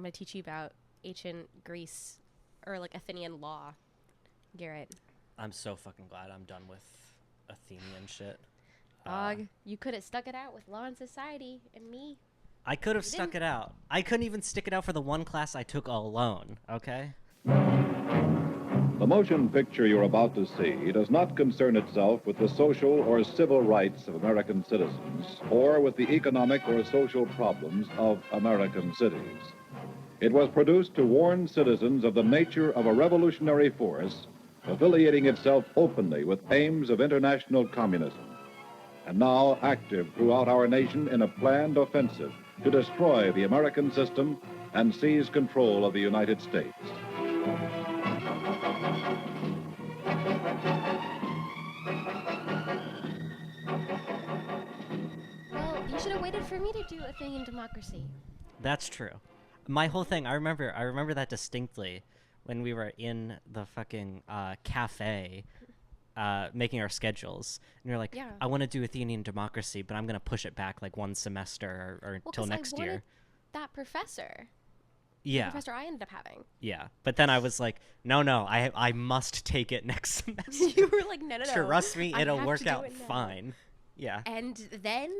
I'm going to teach you about ancient Greece or like Athenian law, Garrett. I'm so fucking glad I'm done with Athenian shit. Dog, you could have stuck it out with Law and Society and me. I could have stuck it out. I couldn't even stick it out for the one class I took alone, okay? The motion picture you're about to see does not concern itself with the social or civil rights of American citizens or with the economic or social problems of American cities. It was produced to warn citizens of the nature of a revolutionary force affiliating itself openly with aims of international communism, and now active throughout our nation in a planned offensive to destroy the American system and seize control of the United States. Well, you should have waited for me to do Athenian democracy. That's true. My whole thing, I remember that distinctly when we were in the fucking cafe making our schedules. And you're like, Yeah. I want to do Athenian democracy, but I'm going to push it back like one semester or Well, till 'cause next I year. wanted that professor. Yeah. The professor I ended up having. Yeah. But then I was like, no, I must take it next semester. You were like, no. Trust me, I it'll have work to do out it now. fine. Yeah. And then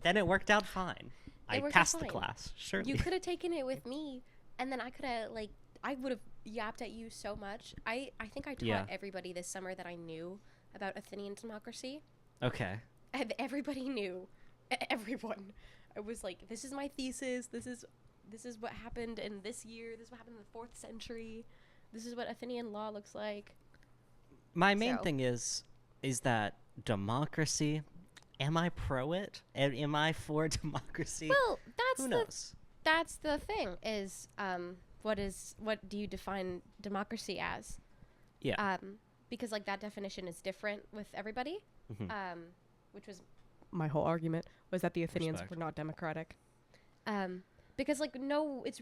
Then it worked out fine. I worked out passed the fine. class, surely. you could have taken it with me, and then I could have, like, I would have yapped at you so much. I think I taught Yeah. everybody this summer that I knew about Athenian democracy. Okay. And everybody knew. Everyone. I was like, this is my thesis. This is what happened in this year. This is what happened in the 4th century. This is what Athenian law looks like. My main So- thing is that democracy, am I pro it? Am I for democracy? Well, Who knows? that's the thing is what do you define democracy as? Yeah. Because like that definition is different with everybody. Mhm. Which was my whole argument was that the Athenians Respect. were not democratic. Because like no, it's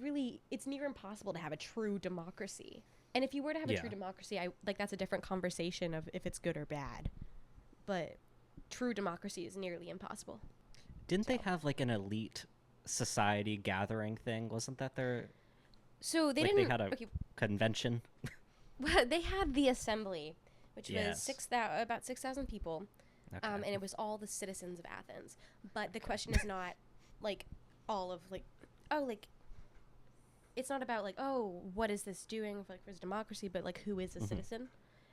near impossible to have a true democracy. And if you were to have a Yeah. true democracy, that's a different conversation of if it's good or bad. But true democracy is nearly impossible. Didn't they have like an elite society gathering thing? Wasn't that their So they like didn't. they had a okay, convention? well, they had the assembly, which Yes. was about 6,000 people, Okay. and it was all the citizens of Athens. But the question is not like all of like it's not about like what is this doing for democracy, but like who is a citizen,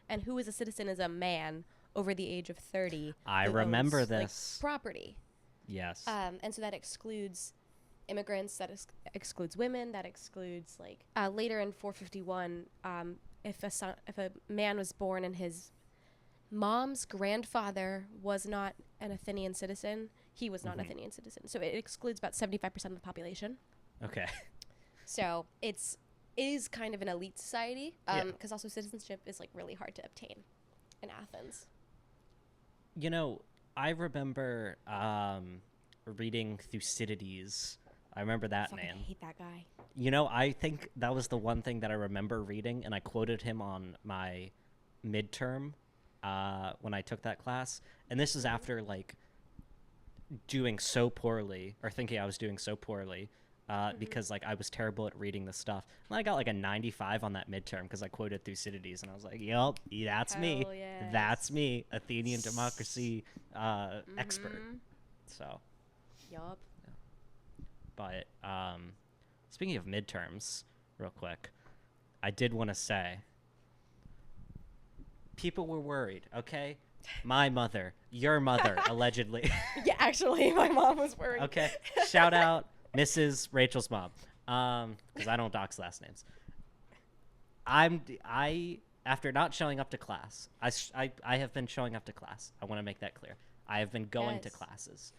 and who is a citizen is a man over the age of 30. I who remember owns, like, this. property. Yes. And so that excludes immigrants, that excludes women, that excludes like later in 451, if a man was born and his mom's grandfather was not an Athenian citizen, he was not an Athenian citizen. So it excludes about 75% of the population. Okay. So it is kind of an elite society, Yeah. because also citizenship is like really hard to obtain in Athens. You know, I remember reading Thucydides. I remember that Fucking name. hate that guy. You know, I think that was the one thing that I remember reading, and I quoted him on my midterm when I took that class. And this is after, like, doing so poorly, or thinking I was doing so poorly, because, like, I was terrible at reading the stuff. And I got, like, a 95 on that midterm because I quoted Thucydides, and I was like, yup, that's me. Hell yes. That's me, Athenian democracy expert. So... Yup. But speaking of midterms, real quick, I did want to say, people were worried, okay? My mother, your mother, allegedly. Yeah, actually, my mom was worried. Okay, shout out Mrs. Rachel's mom, because I don't dox last names. After not showing up to class, I have been showing up to class. I want to make that clear. I have been going to Yes. classes.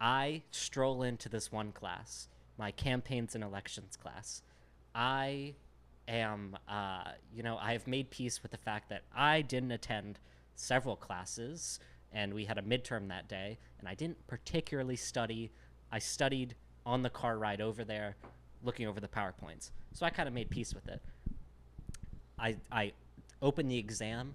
I stroll into this one class, my campaigns and elections class. I am, I have made peace with the fact that I didn't attend several classes, and we had a midterm that day, and I didn't particularly study. I studied on the car ride over there, looking over the PowerPoints. So I kind of made peace with it. I open the exam,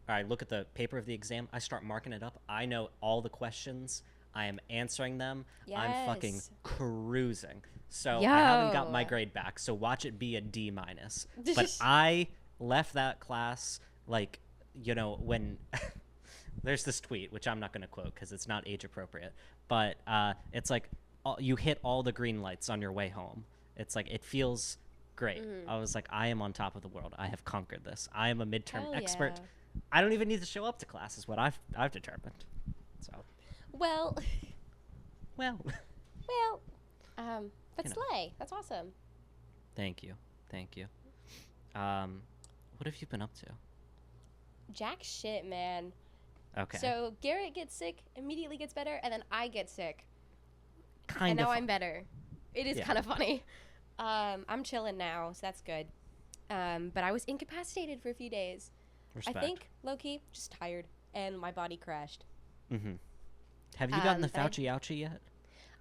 or I look at the paper of the exam, I start marking it up. I know all the questions. I am answering them. I'm fucking Yes. cruising. So Yo. I haven't got my grade back. So watch it be a D minus. But I left that class like, you know, when there's this tweet, which I'm not going to quote because it's not age appropriate, but it's like you hit all the green lights on your way home. It's like, it feels great. I was like, I am on top of the world. I have conquered this. I am a midterm Hell expert. yeah. I don't even need to show up to class is what I've determined. So, Well, well, but You know. slay. That's awesome. thank you. What have you been up to? Jack shit, man. Okay. So Garrett gets sick, immediately gets better, and then I get sick. kind And of. now I'm better. It is Yeah. kind of funny. I'm chilling now, so that's good. But I was incapacitated for a few days. Respect. I think, low-key, just tired, and my body crashed. Mm-hmm. Have you gotten the but I- Fauci ouchie yet?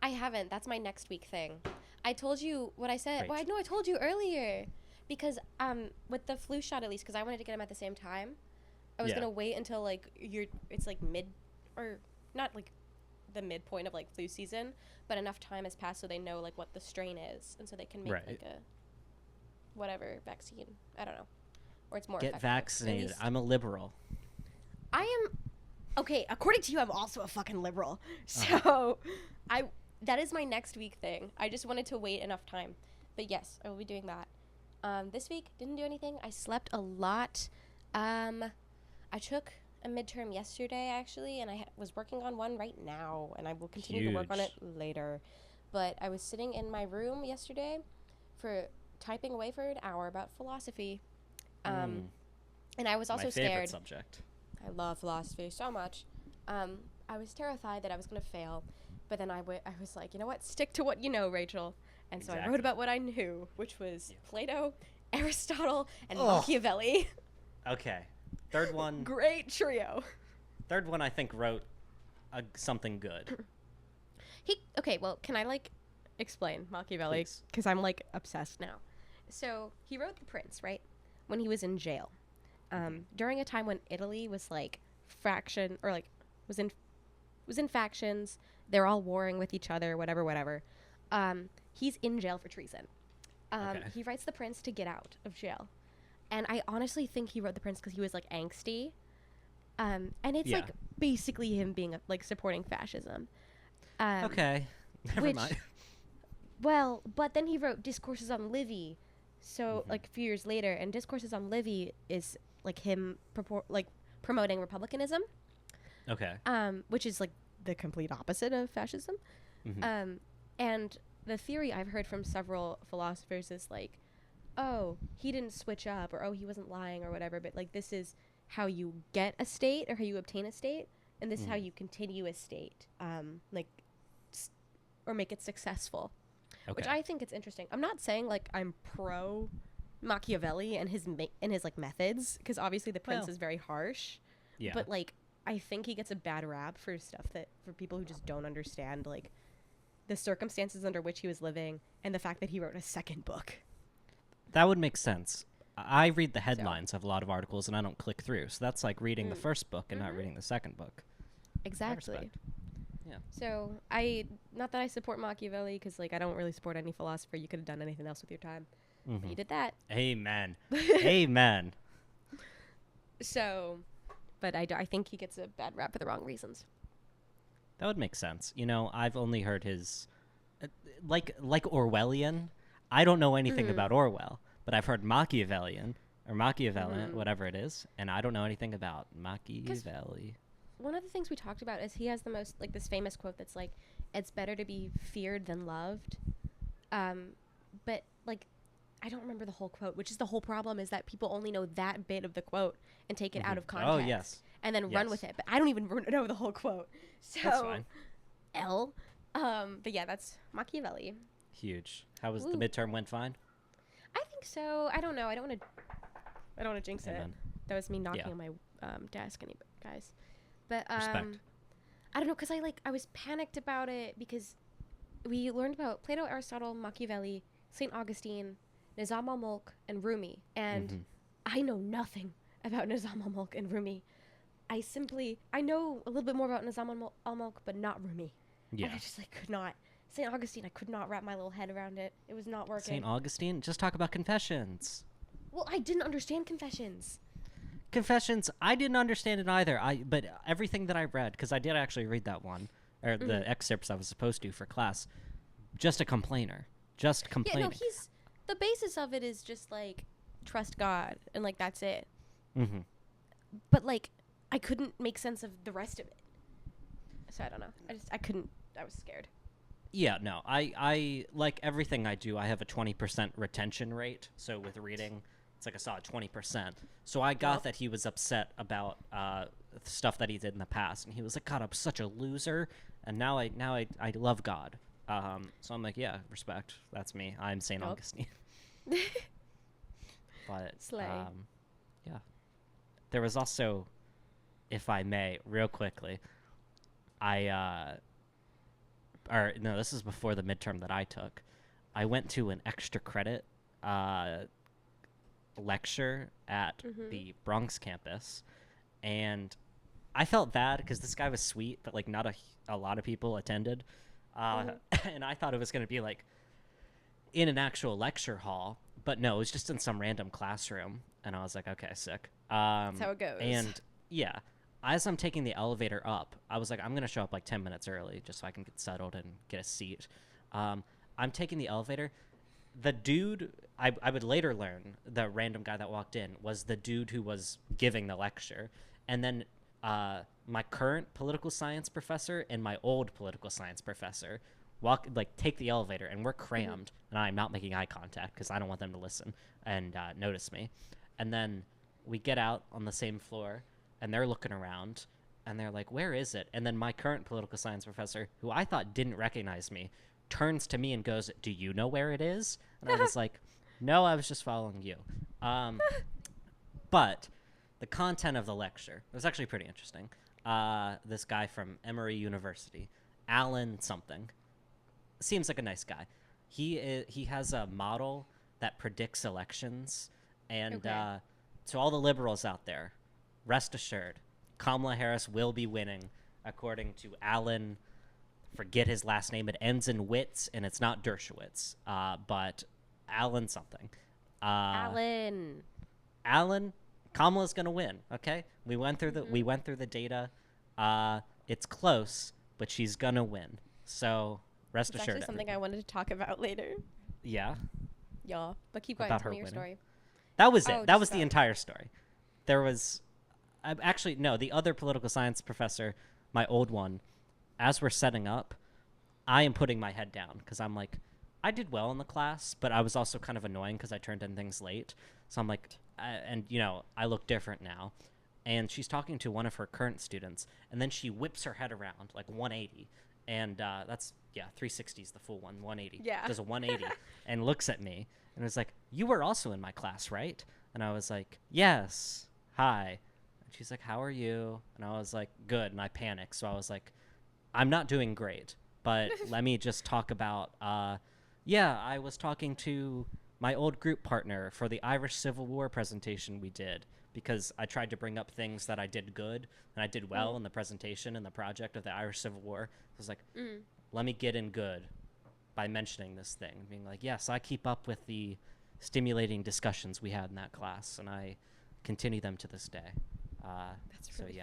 I haven't. That's my next week thing. I told you what I said. Great. Well, I know I told you earlier. Because with the flu shot, at least, because I wanted to get them at the same time, I was Yeah. going to wait until, like, it's, like, or not, like, the midpoint of, like, flu season, but enough time has passed so they know, like, what the strain is, and so they can make, Right. like, a vaccine. I don't know. Or it's more Get effective. At vaccinated. least- I'm a liberal. I am okay. According to you, I'm also a fucking liberal. Uh-huh. So, that is my next week thing. I just wanted to wait enough time, but yes, I will be doing that. This week didn't do anything. I slept a lot. I took a midterm yesterday actually, and I was working on one right now, and I will continue to work on it Huge. later. But I was sitting in my room yesterday, typing away for an hour about philosophy. And I was also My favorite scared. subject. I love philosophy so much. I was terrified that I was going to fail, but then I was like, you know what? Stick to what you know, Rachel. And so I Exactly. wrote about what I knew, which was Plato, Aristotle, and Ugh. Machiavelli. Okay. Third one. Great trio. I think wrote something good. Okay, well, can I, like, explain Machiavelli? Please. Because I'm, like, obsessed now. So he wrote The Prince, right? When he was in jail. During a time when Italy was, like, was in factions. They're all warring with each other, whatever. He's in jail for treason. Okay. He writes The Prince to get out of jail. And I honestly think he wrote The Prince because he was, like, angsty. And it's, Yeah. like, basically him being, like, supporting fascism. Okay. Never which- mind. Well, but then he wrote Discourses on Livy. So, like, a few years later. And Discourses on Livy is, like, him promoting republicanism. Okay. Which is, like, the complete opposite of fascism. Mhm. And the theory I've heard from several philosophers is, like, oh, he didn't switch up, or oh, he wasn't lying, or whatever, but, like, this is how you get a state, or how you obtain a state, and this is how you continue a state, or make it successful. Okay. Which I think it's interesting. I'm not saying, like, I'm pro Machiavelli and his like, methods, because obviously The Prince Well, is very harsh. Yeah. But, like, I think he gets a bad rap for stuff for people who just don't understand, like, the circumstances under which he was living and the fact that he wrote a second book. That would make sense. I read the headlines of a lot of articles and I don't click through. So that's like reading the first book and not reading the second book. Exactly. respect. Yeah. So not that I support Machiavelli, because, like, I don't really support any philosopher. You could have done anything else with your time. But you did that. Amen. Amen. So, but I think he gets a bad rap for the wrong reasons. That would make sense. You know, I've only heard his, like Orwellian. I don't know anything about Orwell, but I've heard Machiavellian or Machiavellian, whatever it is, and I don't know anything about Machiavelli. One of the things we talked about is he has the most, like, this famous quote that's like, it's better to be feared than loved. But, like, I don't remember the whole quote, which is the whole problem, is that people only know that bit of the quote and take it out of context. Oh, yes. And then run with it. But I don't even know the whole quote. So, That's fine. But yeah, that's Machiavelli. Huge. How was Woo. the midterm? Went fine? I think so. I don't know. I don't want to jinx it. Amen. That was me knocking Yeah. on my desk, guys. But Respect. I don't know, because I was panicked about it, because we learned about Plato, Aristotle, Machiavelli, St. Augustine, Nizam al-Mulk, and Rumi. And I know nothing about Nizam al-Mulk and Rumi. I know a little bit more about Nizam al-Mulk, but not Rumi. Yeah. And I just like could not. St. Augustine, I could not wrap my little head around it. It was not working. St. Augustine? Just talk about Confessions. Well, I didn't understand Confessions. Confessions, I didn't understand it either. But everything that I read, because I did actually read that one, or the excerpts I was supposed to for class, just a complainer. Just complaining. Yeah, no, the basis of it is just like trust God and like that's it. Mm-hmm. But like I couldn't make sense of the rest of it. So I don't know. I couldn't. I was scared. Yeah, no. I like everything I do, I have a 20% retention rate. So with reading, it's like a solid 20%. So I got that he was upset about stuff that he did in the past, and he was like, "God, I'm such a loser," and now I love God. So I'm like, yeah, respect. That's me. I'm St. Augustine. But Slay. yeah, there was also, if I may, real quickly, this is before the midterm that I took. I went to an extra credit lecture at the Bronx campus, and I felt bad because this guy was sweet, but like not a lot of people attended, and I thought it was going to be like in an actual lecture hall, but no, it was just in some random classroom, and I was like, okay, sick. That's how it goes. And yeah, as I'm taking the elevator up, I was like, I'm going to show up like 10 minutes early just so I can get settled and get a seat. I'm taking the elevator. The dude, I would later learn, the random guy that walked in was the dude who was giving the lecture. And then my current political science professor and my old political science professor take the elevator, and we're crammed, and I'm not making eye contact because I don't want them to listen and notice me. And then we get out on the same floor, and they're looking around, and they're like, where is it? And then my current political science professor, who I thought didn't recognize me, turns to me and goes, do you know where it is? And I was like, no, I was just following you. But the content of the lecture was actually pretty interesting. This guy from Emory University, Alan something, seems like a nice guy. He has a model that predicts elections, and to all the liberals out there, rest assured, Kamala Harris will be winning, according to Alan. Forget his last name. It ends in Witz, and it's not Dershowitz, but Alan something. Alan, Kamala's gonna win. Okay, we went through the data. It's close, but she's gonna win. So rest assured. That's something I wanted to talk about later. Yeah. Yeah, but keep going. About Tell her me your winning. story. That was it. That was the entire story. There was, actually no. The other political science professor, my old one, as we're setting up, I am putting my head down because I'm like, I did well in the class, but I was also kind of annoying because I turned in things late. So I'm like, and I look different now. And she's talking to one of her current students, and then she whips her head around like 180, and that's 360 is the full one. 180. Yeah. Does a 180 and looks at me and was like, "You were also in my class, right?" And I was like, "Yes. Hi." And she's like, "How are you?" And I was like, "Good." And I panicked, so I was like, "I'm not doing great, but let me just talk about I was talking to my old group partner for the Irish Civil War presentation we did, because I tried to bring up things that I did good and I did well in the presentation and the project of the Irish Civil War. I was like, let me get in good by mentioning this thing, being like, yes, I keep up with the stimulating discussions we had in that class, and I continue them to this day. That's really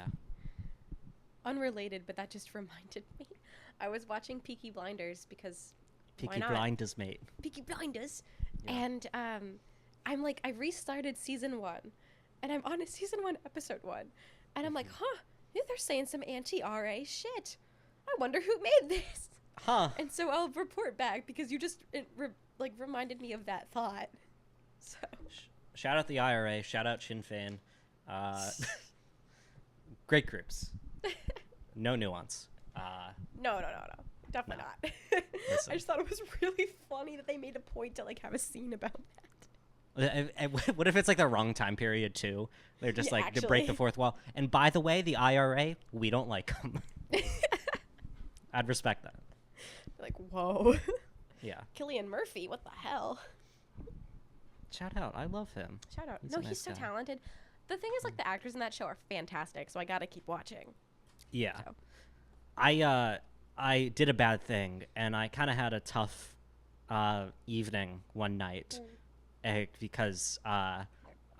unrelated, but that just reminded me. I was watching Peaky Blinders because Peaky Blinders, mate. Peaky Blinders. Yeah. And I'm like, I restarted season 1, and I'm on season 1, episode 1, and I'm like, they're saying some anti-RA shit. I wonder who made this. And so I'll report back because you just reminded me of that thought. So shout out the IRA, shout out Sinn Féin. Great groups. No nuance. No. Definitely not. I just thought it was really funny that they made a point to have a scene about that. What if it's like the wrong time period too? They're just to break the fourth wall. And by the way, the IRA, we don't like them. I'd respect that. Like, whoa. Yeah. Cillian Murphy, what the hell? Shout out. I love him. Shout out. He's No, a nice he's so guy. talented. The thing is, the actors in that show are fantastic, so I gotta keep watching. Yeah. So. I did a bad thing, and I kind of had a tough evening one night because I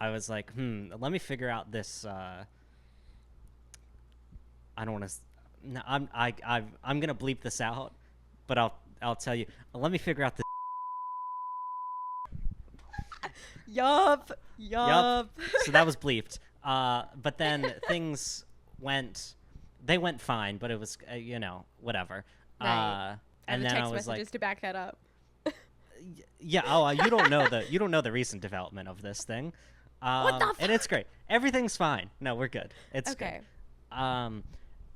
was like, let me figure out this. I don't want to. No, I'm gonna bleep this out, but I'll tell you. Let me figure out this. Yup. So that was bleeped. But then things went fine, but it was whatever. Right. And the then text I was messages like, to back that up. yeah. Oh, you don't know the recent development of this thing. What the fuck? And it's great. Everything's fine. No, we're good. It's Okay. good.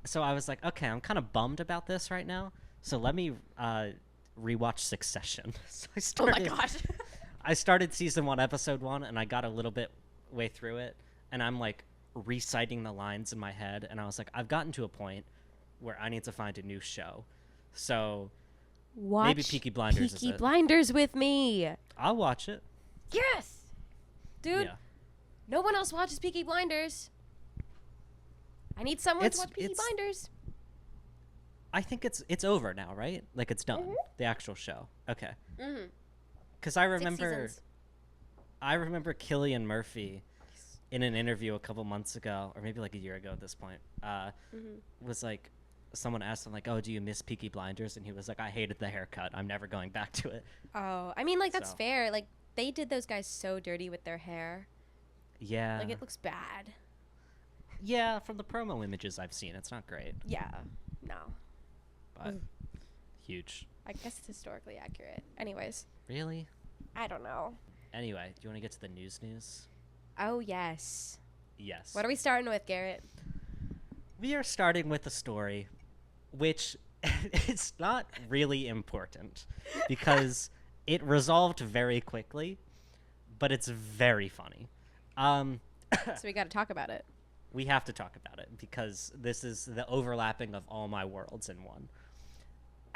So I was like, okay, I'm kind of bummed about this right now. So let me rewatch Succession. So I started. Oh my gosh. I started season 1, episode 1, and I got a little bit way through it, and I'm like reciting the lines in my head, and I was like, I've gotten to a point where I need to find a new show. So Watch maybe Peaky Blinders Peaky is it. Blinders with me. I'll watch it. Yes. Dude, Yeah. no one else watches Peaky Blinders. I need someone to watch Peaky Blinders. I think it's over now, right? Like it's done. The actual show. Okay. Mm-hmm. Because I 6 remember Cillian Murphy in an interview a couple months ago, or maybe like a year ago at this point, was like, someone asked him like, "Oh, do you miss Peaky Blinders?" And he was like, "I hated the haircut. I'm never going back to it." Oh, I mean, like that's So. fair. Like they did those guys so dirty with their hair. Yeah. Like it looks bad. Yeah, from the promo images I've seen, it's not great, Yeah. No. but huge. I guess it's historically accurate. Anyways, Really? I don't know. Anyway, do you want to get to the news? Oh yes. Yes. What are we starting with, Garrett? We are starting with a story which is not really important because it resolved very quickly, but it's very funny. So we got to talk about it. We have to talk about it because this is the overlapping of all my worlds in one.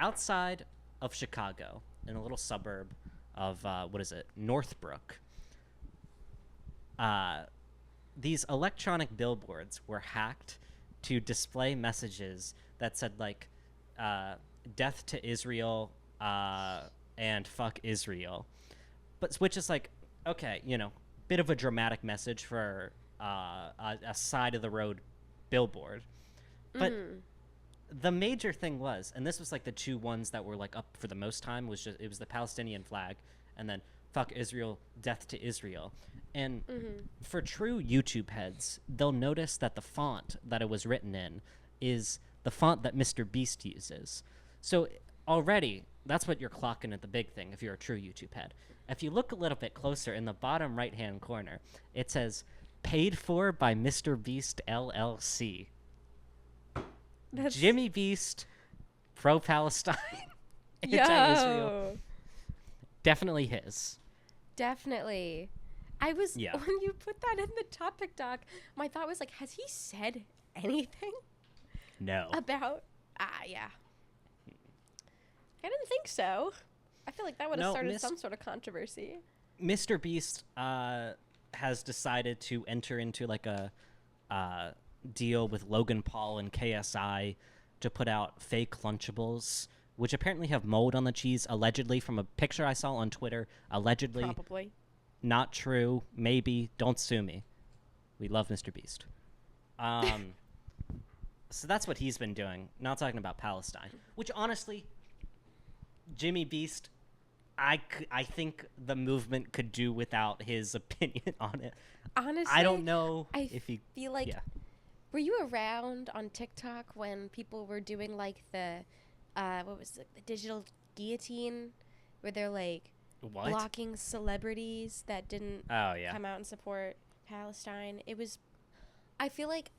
Outside of Chicago, in a little suburb of, Northbrook, these electronic billboards were hacked to display messages that said, like, death to Israel and fuck Israel. But which is like, okay, bit of a dramatic message for a side-of-the-road billboard. But the major thing was, and this was like the two ones that were like up for the most time, it was the Palestinian flag and then fuck Israel, death to Israel. And for true YouTube heads, they'll notice that the font that it was written in is the font that Mr. Beast uses. So already, that's what you're clocking at the big thing if you're a true YouTube head. If you look a little bit closer in the bottom right-hand corner, it says, paid for by Mr. Beast LLC. Jimmy Beast, pro-Palestine, anti-Israel. Definitely his. Definitely. I was Yeah. when you put that in the topic doc, my thought was like, has he said anything No. about? Yeah. I didn't think so. I feel like that would have No, started some sort of controversy. Mr. Beast has decided to enter into like a deal with Logan Paul and KSI to put out fake Lunchables, which apparently have mold on the cheese, allegedly, from a picture I saw on Twitter. Allegedly. Probably. Not true. Maybe. Don't sue me. We love Mr. Beast. So that's what he's been doing. Not talking about Palestine. Which, honestly, Jimmy Beast, I think the movement could do without his opinion on it. Honestly, I don't know I if he... feel like... Yeah. Were you around on TikTok when people were doing, like, the... what was it? The digital guillotine? Where they're, like... What? blocking celebrities that didn't come out and support Palestine. I feel like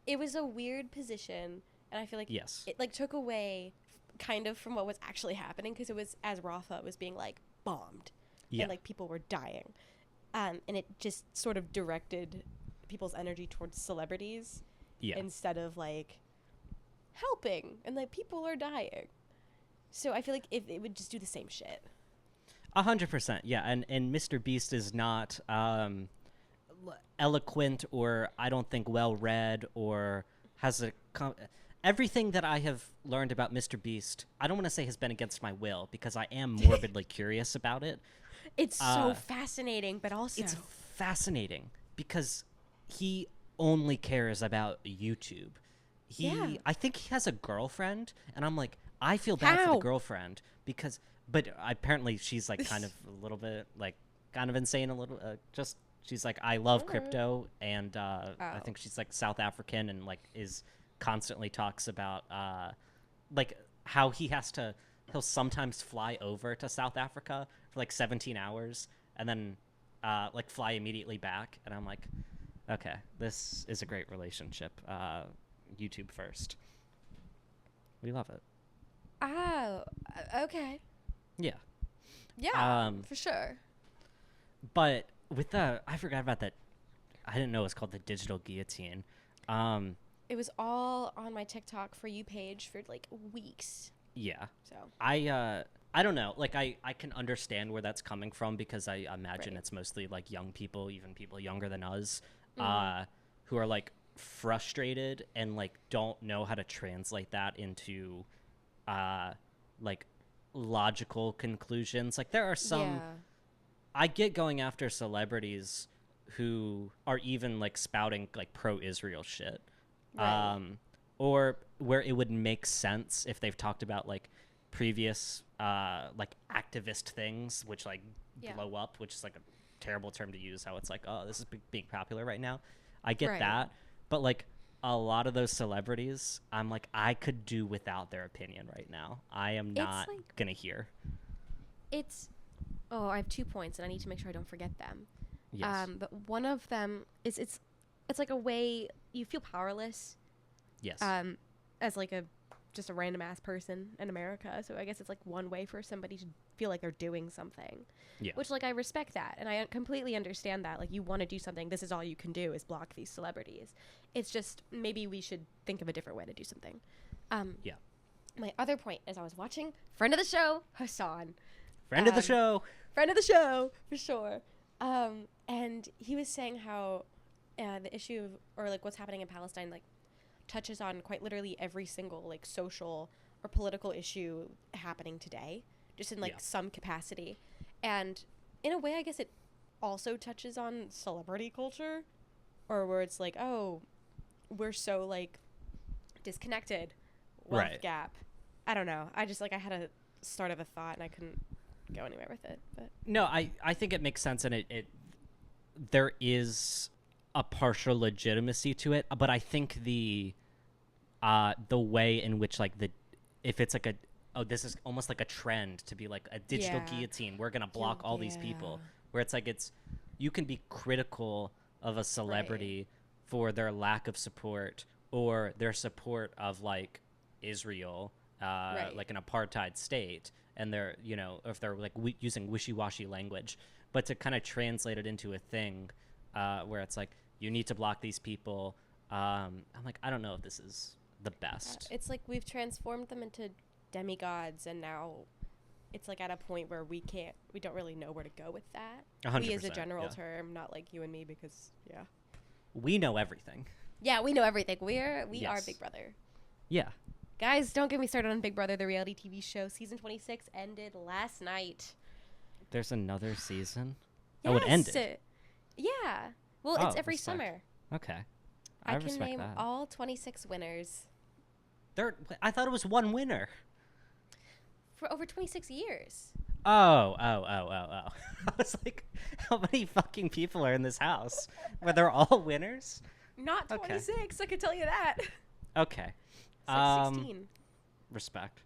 it was a weird position, and I feel like Yes. it like took away kind of from what was actually happening, because it was, as Rafa was being like bombed and like people were dying, and it just sort of directed people's energy towards celebrities instead of like helping, and like people are dying. So I feel like if it would just do the same shit. 100%, yeah, and Mr. Beast is not eloquent or I don't think well read or has a everything that I have learned about Mr. Beast, I don't want to say has been against my will because I am morbidly curious about it. It's so fascinating, but also it's fascinating because he only cares about YouTube. I think he has a girlfriend, and I'm like, I feel bad for the girlfriend because, but apparently she's like kind of a little bit like kind of insane, a little just she's like, I love crypto, and I think she's like South African and like is constantly talks about like how he'll sometimes fly over to South Africa for like 17 hours and then like fly immediately back, and I'm like, okay, this is a great relationship. YouTube first. We love it. Oh, okay. Yeah. Yeah, for sure. But with I forgot about that. I didn't know it was called the digital guillotine. It was all on my TikTok For You page for like weeks. Yeah. So I don't know. Like I can understand where that's coming from because I imagine it's mostly like young people, even people younger than us, who are like frustrated and like don't know how to translate that into like logical conclusions. Like there are some I get going after celebrities who are even like spouting like pro-Israel shit. Or where it would make sense if they've talked about like previous like activist things which like blow up, which is like a terrible term to use, how it's like, oh, this is being popular right now. I get that, but like a lot of those celebrities, I'm like, I could do without their opinion right now. I am not gonna hear. I have 2 points and I need to make sure I don't forget them. Yes. But one of them is it's like a way you feel powerless. Yes. As like just a random ass person in America. So I guess it's like one way for somebody to feel like they're doing something. Yeah. Which like I respect that and I completely understand that. Like you want to do something, this is all you can do is block these celebrities. It's just maybe we should think of a different way to do something. Yeah. My other point is I was watching friend of the show, Hassan. Friend of the show. Friend of the show, for sure. And he was saying how the issue of, or like what's happening in Palestine like touches on quite literally every single like social or political issue happening today, just in like some capacity. And in a way, I guess it also touches on celebrity culture, or where it's like, oh, we're so like disconnected, wealth gap. I don't know. I just like I had a start of a thought and I couldn't go anywhere with it. But no, I think it makes sense, and it there is a partial legitimacy to it, but I think the way in which like if it's like this is almost like a trend to be like a digital guillotine, we're gonna block all these people, where it's like you can be critical of a celebrity for their lack of support or their support of like Israel, like an apartheid state, and they're if they're like using wishy-washy language, but to kind of translate it into a thing where it's like you need to block these people. I'm like, I don't know if this is the best. It's like we've transformed them into demigods, and now it's like at a point where we don't really know where to go with that. 100%, we as a general term, not like you and me, because we know everything. Yeah, we know everything. We are Big Brother. Yeah. Guys, don't get me started on Big Brother, the reality TV show. Season 26 ended last night. There's another season? Yes. Oh, it ended? Yeah. Well, it's every summer. Okay. I can name all 26 winners. I thought it was one winner. For over 26 years. Oh. I was like, how many fucking people are in this house? Were they all winners? Not 26, I can tell you that. Okay. It's like 16. Respect.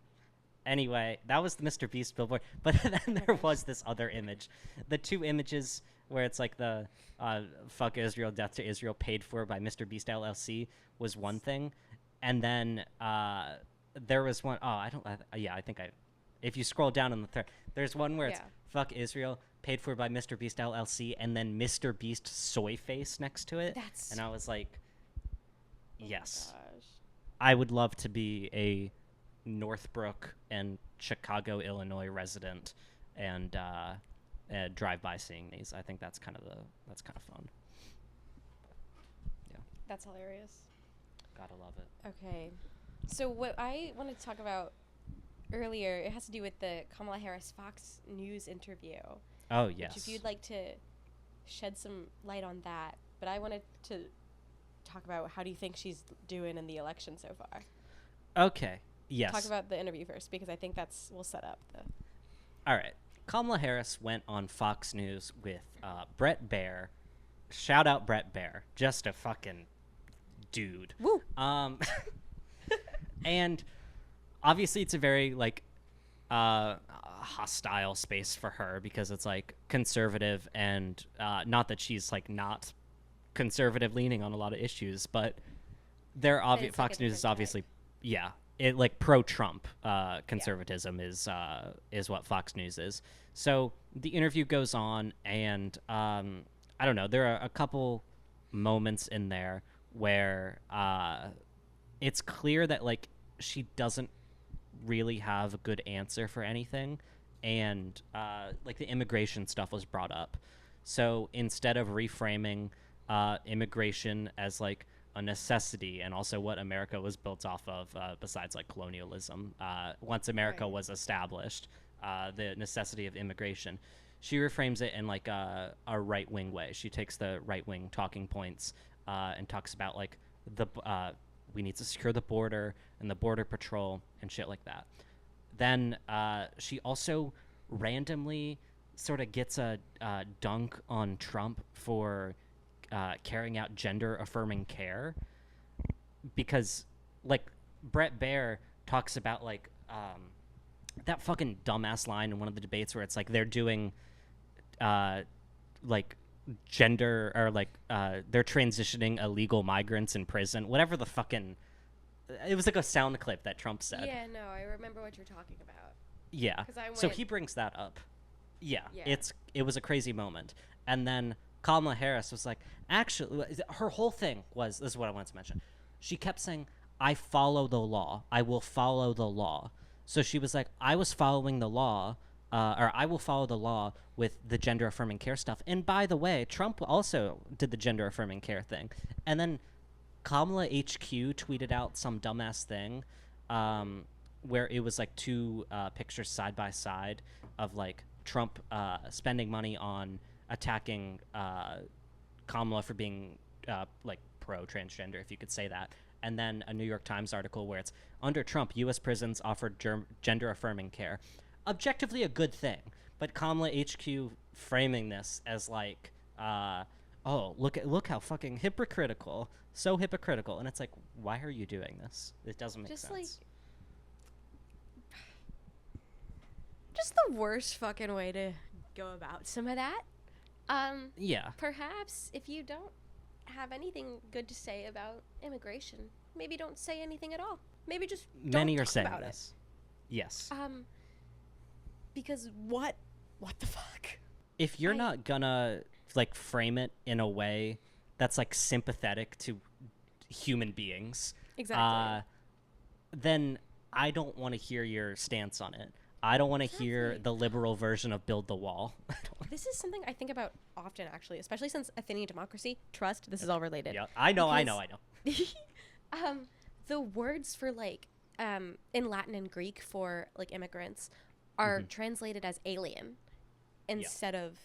Anyway, that was the Mr. Beast billboard. But then there was this other image. The two images where it's like the fuck Israel, death to Israel, paid for by Mr. Beast LLC was one thing. And then there was one, if you scroll down in the third, there's one where it's fuck Israel, paid for by Mr. Beast LLC, and then Mr. Beast soyface next to it. And I was like, yes. I would love to be a Northbrook and Chicago, Illinois resident and drive by seeing these. I think that's kind of fun. Yeah. That's hilarious. Gotta love it. Okay. So what I wanted to talk about earlier, it has to do with the Kamala Harris Fox News interview. Oh, yes. Which if you'd like to shed some light on that. But I wanted to talk about how do you think she's doing in the election so far? Okay. Yes. Talk about the interview first, because I think we'll set up the... All right. Kamala Harris went on Fox News with Brett Baer. Shout out Brett Baer. Just a fucking dude. Woo! And obviously it's a very, like, hostile space for her because it's, like, conservative and not that she's, like, not conservative leaning on a lot of issues, but Fox News is obviously... Yeah. It, like, pro-Trump conservatism is what Fox News is. So the interview goes on, and I don't know. There are a couple moments in there where it's clear that, like, she doesn't really have a good answer for anything, and like the immigration stuff was brought up. So instead of reframing immigration as, like, a necessity and also what America was built off of, besides, like, colonialism, once America was established, the necessity of immigration, she reframes it in, like, a right-wing way. She takes the right-wing talking points and talks about, like, we need to secure the border and the border patrol and shit like that. Then she also randomly sort of gets a dunk on Trump for carrying out gender-affirming care, because, like, Brett Baer talks about, like, that fucking dumbass line in one of the debates where it's like they're doing like gender, or like they're transitioning illegal migrants in prison, whatever the fucking... It was like a sound clip that Trump said. Yeah, no, I remember what you're talking about. Yeah. So he brings that up. Yeah. It was a crazy moment. And then Kamala Harris was like, actually, her whole thing was, this is what I wanted to mention. She kept saying, I follow the law. I will follow the law. So she was like, I was following the law, or I will follow the law with the gender affirming care stuff. And by the way, Trump also did the gender affirming care thing. And then Kamala HQ tweeted out some dumbass thing where it was like two pictures side by side of, like, Trump spending money on attacking Kamala for being like pro-transgender, if you could say that, and then a New York Times article where it's, under Trump, U.S. prisons offered gender-affirming care. Objectively a good thing, but Kamala HQ framing this as, like, oh, look how fucking hypocritical, so hypocritical, and it's like, why are you doing this? It doesn't make sense. Like, just the worst fucking way to go about some of that. Yeah. Perhaps if you don't have anything good to say about immigration, maybe don't say anything at all. Maybe just don't Many talk are saying about this. Yes. Because what the fuck? If you're not gonna, like, frame it in a way that's, like, sympathetic to human beings, exactly, then I don't want to hear your stance on it. I don't want to hear the liberal version of build the wall. This is something I think about often, actually, especially since Athenian democracy. Trust, this is all related. Yeah, I know. The words for, like, in Latin and Greek for, like, immigrants are translated as alien instead of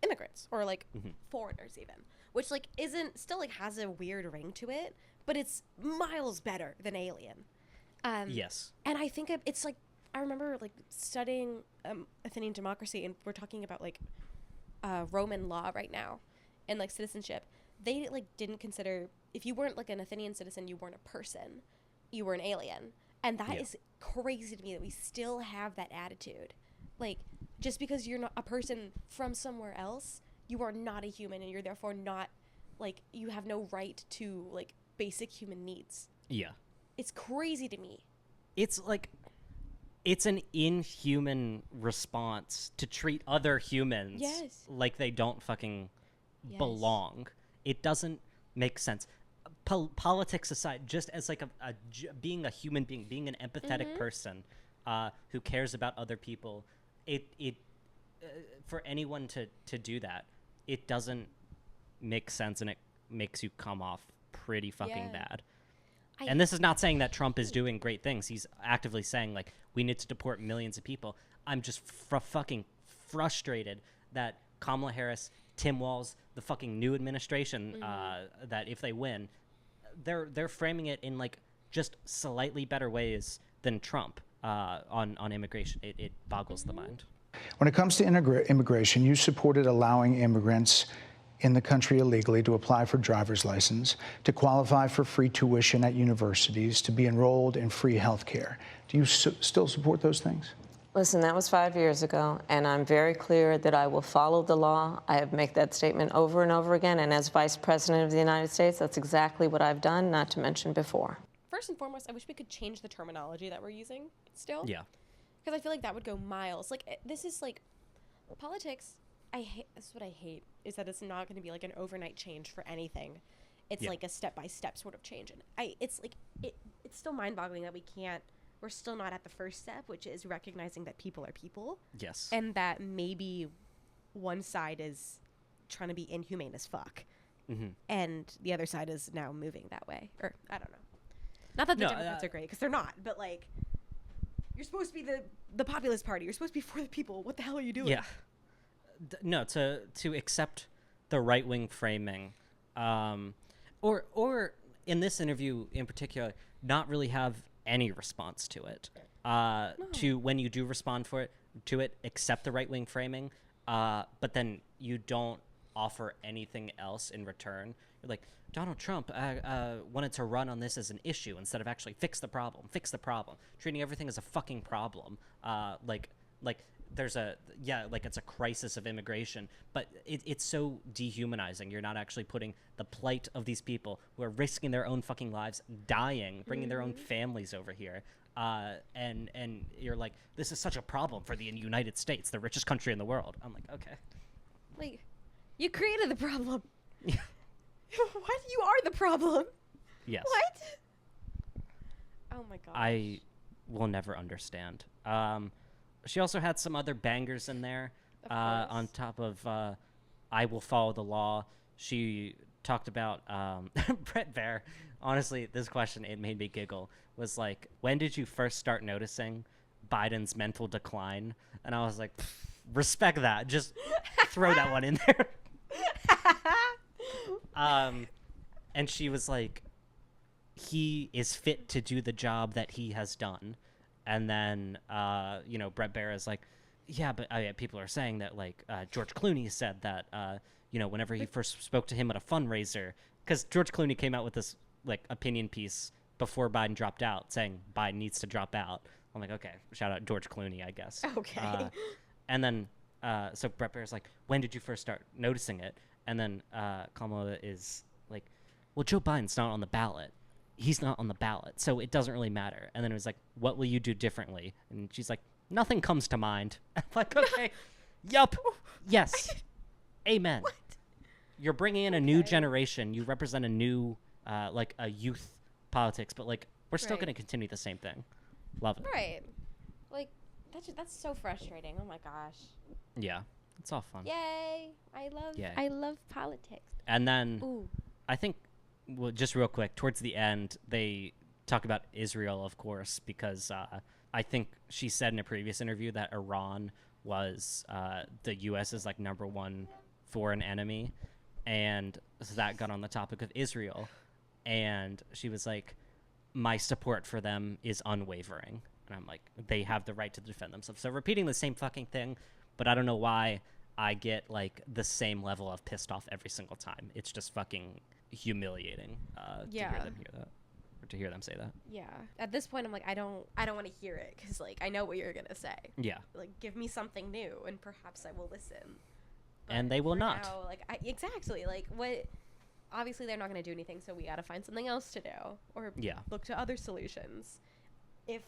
immigrants, or, like, foreigners even, which, like, isn't still, like, has a weird ring to it, but it's miles better than alien. Yes. And I think it's like, I remember, like, studying Athenian democracy, and we're talking about, like, Roman law right now and, like, citizenship. They, like, didn't consider, if you weren't, like, an Athenian citizen, you weren't a person, you were an alien. And that is crazy to me that we still have that attitude. Like, just because you're not a person from somewhere else, you are not a human, and you're therefore not, like, you have no right to, like, basic human needs. Yeah. It's crazy to me. It's like, it's an inhuman response to treat other humans like they don't fucking belong. It doesn't make sense. Politics aside, just as, like, being a human being, being an empathetic person who cares about other people, it for anyone to do that, it doesn't make sense, and it makes you come off pretty fucking bad. And this is not saying that Trump is doing great things. He's actively saying, like, we need to deport millions of people. I'm just fucking frustrated that Kamala Harris, Tim Walz, the fucking new administration, that if they win, they're framing it in, like, just slightly better ways than Trump on immigration. It boggles the mind. When it comes to immigration, you supported allowing immigrants in the country illegally to apply for driver's license, to qualify for free tuition at universities, to be enrolled in free health care. Do you still support those things? Listen, that was 5 years ago, and I'm very clear that I will follow the law. I have made that statement over and over again, and as Vice President of the United States, that's exactly what I've done, not to mention before. First and foremost, I wish we could change the terminology that we're using still. Yeah. Because I feel like that would go miles. Like, this is like politics. This is what I hate, is that it's not going to be like an overnight change for anything. It's like a step-by-step sort of change. And it's like, it's still mind-boggling that we're still not at the first step, which is recognizing that people are people. Yes. And that maybe one side is trying to be inhumane as fuck. And the other side is now moving that way. Or, I don't know. Not that the Democrats are great, because they're not. But, like, you're supposed to be the populist party. You're supposed to be for the people. What the hell are you doing? Yeah. No, to accept the right-wing framing, or in this interview in particular, not really have any response to it. To when you do respond to it, accept the right-wing framing, but then you don't offer anything else in return. You're like, Donald Trump wanted to run on this as an issue instead of actually fix the problem, treating everything as a fucking problem. Like there's it's a crisis of immigration, but it's so dehumanizing. You're not actually putting the plight of these people who are risking their own fucking lives, dying, bringing their own families over here. And you're like, this is such a problem for the United States, the richest country in the world. I'm like, okay. Like, you created the problem. What? You are the problem. Yes. What? Oh my god. I will never understand. She also had some other bangers in there. On top of I will follow the law. She talked about Brett Baer. Honestly, this question, it made me giggle. Was like, when did you first start noticing Biden's mental decline? And I was like, respect that. Just throw that one in there. And she was like, he is fit to do the job that he has done. And then, Brett Baer is like, yeah, but people are saying that, like, George Clooney said that, whenever he first spoke to him at a fundraiser, because George Clooney came out with this, like, opinion piece before Biden dropped out saying Biden needs to drop out. I'm like, okay, shout out George Clooney, I guess. Okay. And then, so Brett Baer's like, when did you first start noticing it? And then Kamala is like, well, Joe Biden's not on the ballot. He's not on the ballot, so it doesn't really matter. And then it was like, what will you do differently? And she's like, nothing comes to mind. I'm like, okay, yup, yes, amen. What? You're bringing in a new generation. You represent a new, like, a youth politics, but, like, we're still going to continue the same thing. Love it. Right. Like, that's so frustrating. Oh my gosh. Yeah, it's all fun. Yay. I love politics. And then Ooh. I think, well, just real quick, towards the end, they talk about Israel, of course, because I think she said in a previous interview that Iran was the U.S.'s, like, #1 foreign enemy. And so that got on the topic of Israel. And she was like, my support for them is unwavering. And I'm like, they have the right to defend themselves. So repeating the same fucking thing, but I don't know why I get, like, the same level of pissed off every single time. It's just fucking humiliating to hear that, or to hear them say that. Yeah. At this point, I'm like, I don't want to hear it, because, like, I know what you're gonna say. Yeah. Like, give me something new, and perhaps I will listen. But and they will not. Now, like, exactly. Like, what? Obviously, they're not gonna do anything, so we gotta find something else to do, or look to other solutions, if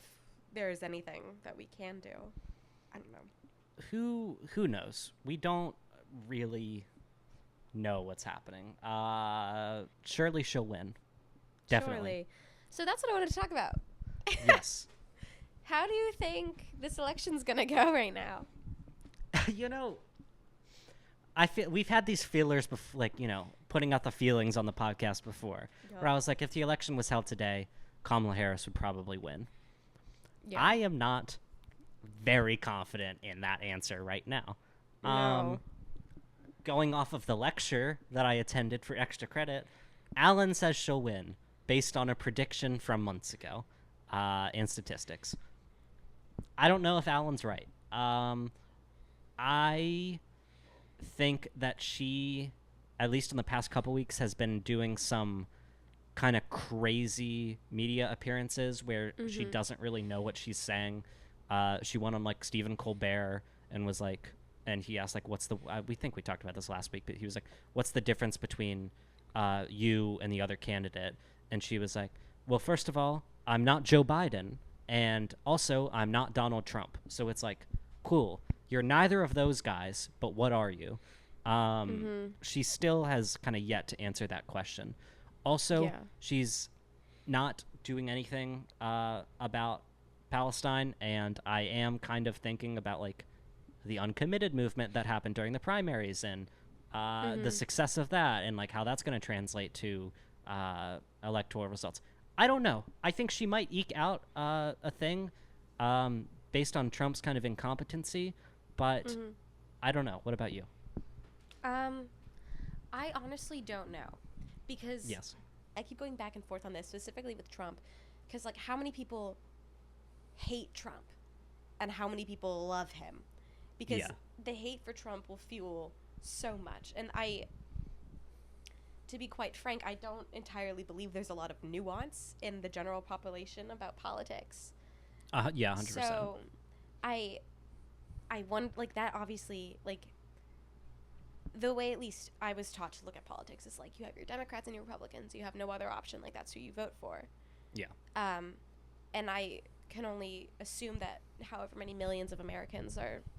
there's anything that we can do. I don't know. Who knows? We don't really know what's happening. Surely she'll win. Definitely. Surely. So that's what I wanted to talk about. Yes. How do you think this election's gonna go right now? I feel we've had these feelers putting out the feelings on the podcast before, where I was like, if the election was held today, Kamala Harris would probably win. Yeah. I am not very confident in that answer right now. No. Going off of the lecture that I attended for extra credit, Alan says she'll win based on a prediction from months ago and statistics. I don't know if Alan's right. I think that she, at least in the past couple weeks, has been doing some kind of crazy media appearances where she doesn't really know what she's saying. She went on like Stephen Colbert and was like, and he asked like, what's the, we think we talked about this last week, but he was like, what's the difference between you and the other candidate? And she was like, well, first of all, I'm not Joe Biden. And also, I'm not Donald Trump. So it's like, cool. You're neither of those guys, but what are you? She still has kind of yet to answer that question. Also, she's not doing anything about Palestine, and I am kind of thinking about like the uncommitted movement that happened during the primaries and the success of that, and like how that's going to translate to electoral results. I don't know. I think she might eke out a thing based on Trump's kind of incompetency, but I don't know. What about you? I honestly don't know, because I keep going back and forth on this, specifically with Trump, because like how many people hate Trump and how many people love him, because the hate for Trump will fuel so much. And to be quite frank, I don't entirely believe there's a lot of nuance in the general population about politics. 100%. So I want, like, that obviously, like, the way at least I was taught to look at politics is like, you have your Democrats and your Republicans, you have no other option, like that's who you vote for. And I can only assume that however many millions of Americans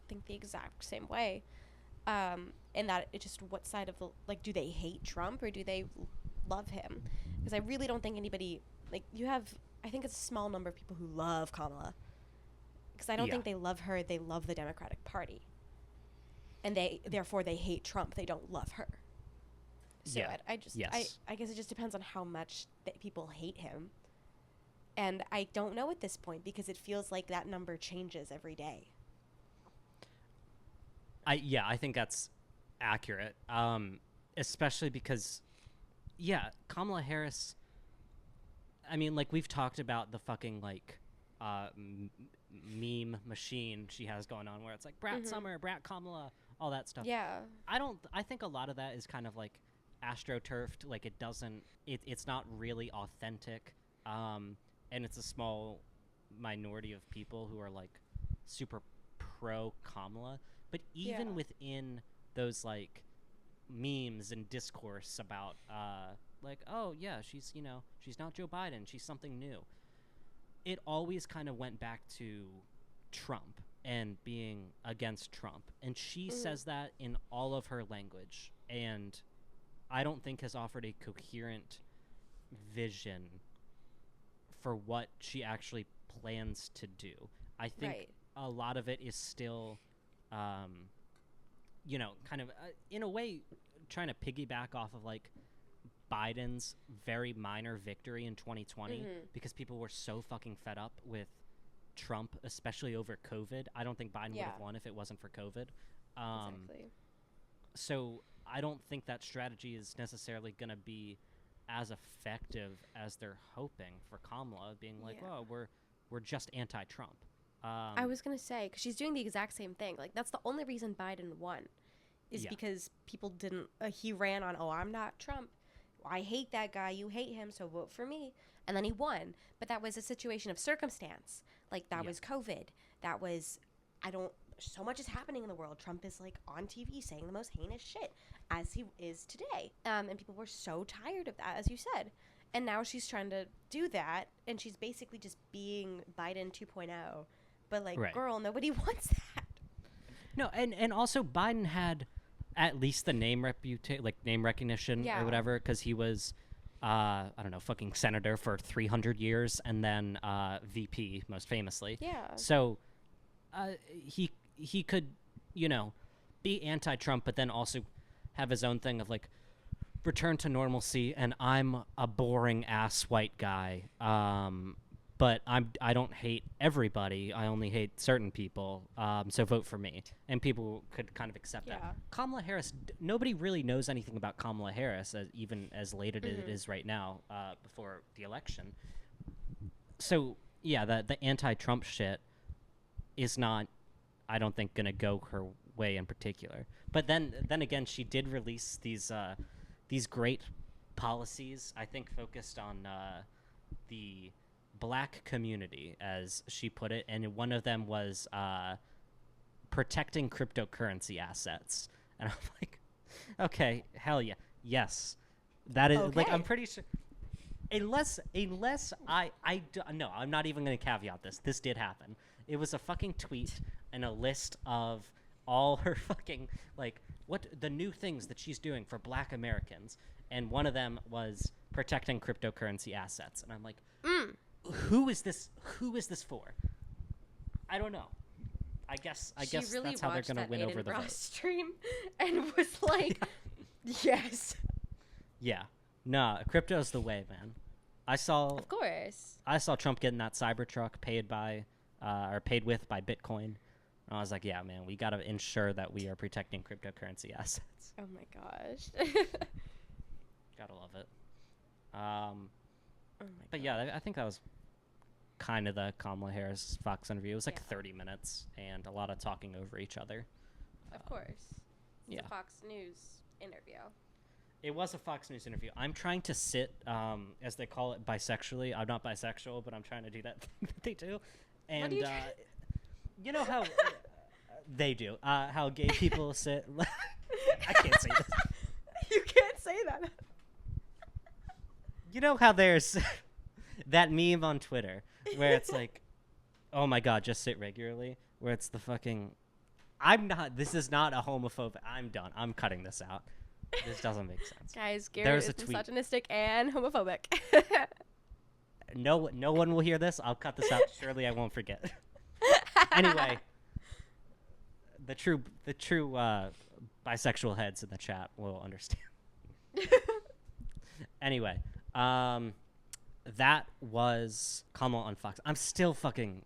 think the exact same way. And that it just, what side of the, like, do they hate Trump or do they love him? Because I really don't think anybody, like, I think it's a small number of people who love Kamala. Because I don't think they love her, they love the Democratic Party. And therefore they hate Trump, they don't love her. So I guess it just depends on how much people hate him. And I don't know at this point, because it feels like that number changes every day. I think that's accurate, especially because, Kamala Harris, I mean, like, we've talked about the fucking, like, meme machine she has going on where it's like, Brat Summer, Brat Kamala, all that stuff. I think a lot of that is kind of, like, astroturfed. Like, it's not really authentic, and it's a small minority of people who are, like, super pro-Kamala. But even within those, like, memes and discourse about, like, oh, yeah, she's not Joe Biden. She's something new. It always kind of went back to Trump and being against Trump. And she says that in all of her language. And I don't think has offered a coherent vision for what she actually plans to do. I think a lot of it is still... kind of in a way trying to piggyback off of like Biden's very minor victory in 2020 because people were so fucking fed up with Trump, especially over COVID. I don't think Biden would have won if it wasn't for COVID. Exactly. So I don't think that strategy is necessarily going to be as effective as they're hoping for Kamala, being like, oh, we're just anti-Trump. I was going to say, because she's doing the exact same thing. Like, that's the only reason Biden won, is because people didn't, he ran on, oh, I'm not Trump. I hate that guy. You hate him, so vote for me. And then he won. But that was a situation of circumstance. Like, that was COVID. That was, so much is happening in the world. Trump is, like, on TV saying the most heinous shit, as he is today. And people were so tired of that, as you said. And now she's trying to do that, and she's basically just being Biden 2.0. But, like, girl, nobody wants that. No, and also Biden had at least the name recognition or whatever, because he was, I don't know, fucking senator for 300 years and then VP, most famously. Yeah. So he could, be anti-Trump, but then also have his own thing of, like, return to normalcy, and I'm a boring ass white guy. But I don't hate everybody. I only hate certain people. So vote for me. And people could kind of accept that. Kamala Harris, nobody really knows anything about Kamala Harris, even as late as it is right now, before the election. So, yeah, the anti-Trump shit is not, I don't think, going to go her way in particular. But then again, she did release these great policies, I think, focused on the black community, as she put it, and one of them was protecting cryptocurrency assets. And I'm like, okay, hell yeah, yes, that is like, I'm pretty sure. Unless no, I'm not even going to caveat this. This did happen. It was a fucking tweet and a list of all her fucking, like, what the new things that she's doing for black Americans, and one of them was protecting cryptocurrency assets. And I'm like, who is this for? I don't know. I guess really that's how they're going to win over the vote. Stream and was like, yes. Yeah. Nah, crypto's the way, man. Of course. I saw Trump getting that Cybertruck paid with by Bitcoin. And I was like, yeah, man, we got to ensure that we are protecting cryptocurrency assets. Oh my gosh. Gotta love it. Oh my but yeah, I think that was kind of the Kamala Harris Fox interview. It was like 30 minutes and a lot of talking over each other. Of course. It's a Fox News interview. It was a Fox News interview. I'm trying to sit, as they call it, bisexually. I'm not bisexual, but I'm trying to do that thing that they do. And what do you know how they do, how gay people sit. I can't say this. You can't say that. You know how there's that meme on Twitter where it's like, oh my God, just sit regularly, where it's the fucking, this is not a homophobe. I'm done. I'm cutting this out. This doesn't make sense. Guys, Garrett is misogynistic and homophobic. No one will hear this. I'll cut this out. Surely I won't forget. Anyway, the true bisexual heads in the chat will understand. Anyway, that was Kamala on Fox. I'm still fucking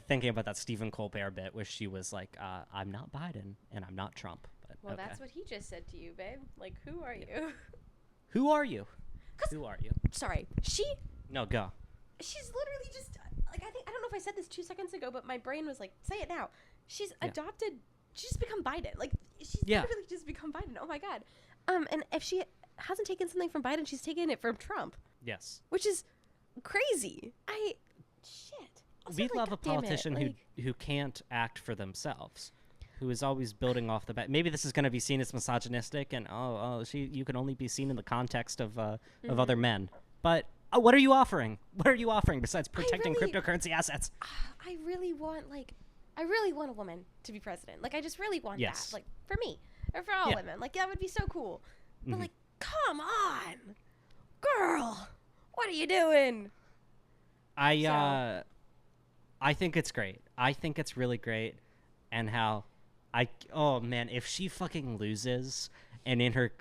thinking about that Stephen Colbert bit where she was like, I'm not Biden and I'm not Trump. But, well, that's what he just said to you, babe. Like, who are you? Who are you? Who are you? Sorry. No, go. She's literally just, like, I don't know if I said this 2 seconds ago, but my brain was like, say it now. She's adopted, she's just become Biden. Like, she's literally just become Biden. Oh my God. And if she hasn't taken something from Biden, she's taken it from Trump. Yes. Which is crazy. Shit. Also, we love a politician who can't act for themselves, who is always building off the bat. Maybe this is going to be seen as misogynistic, and you can only be seen in the context of other men. But what are you offering? What are you offering besides protecting cryptocurrency assets? I really want a woman to be president. Like, I just really want that. Like, for me or for all women. Like, that would be so cool. But like, come on, girl, what are you doing? I think it's great. I think it's really great, and how oh man, if she fucking loses, and in her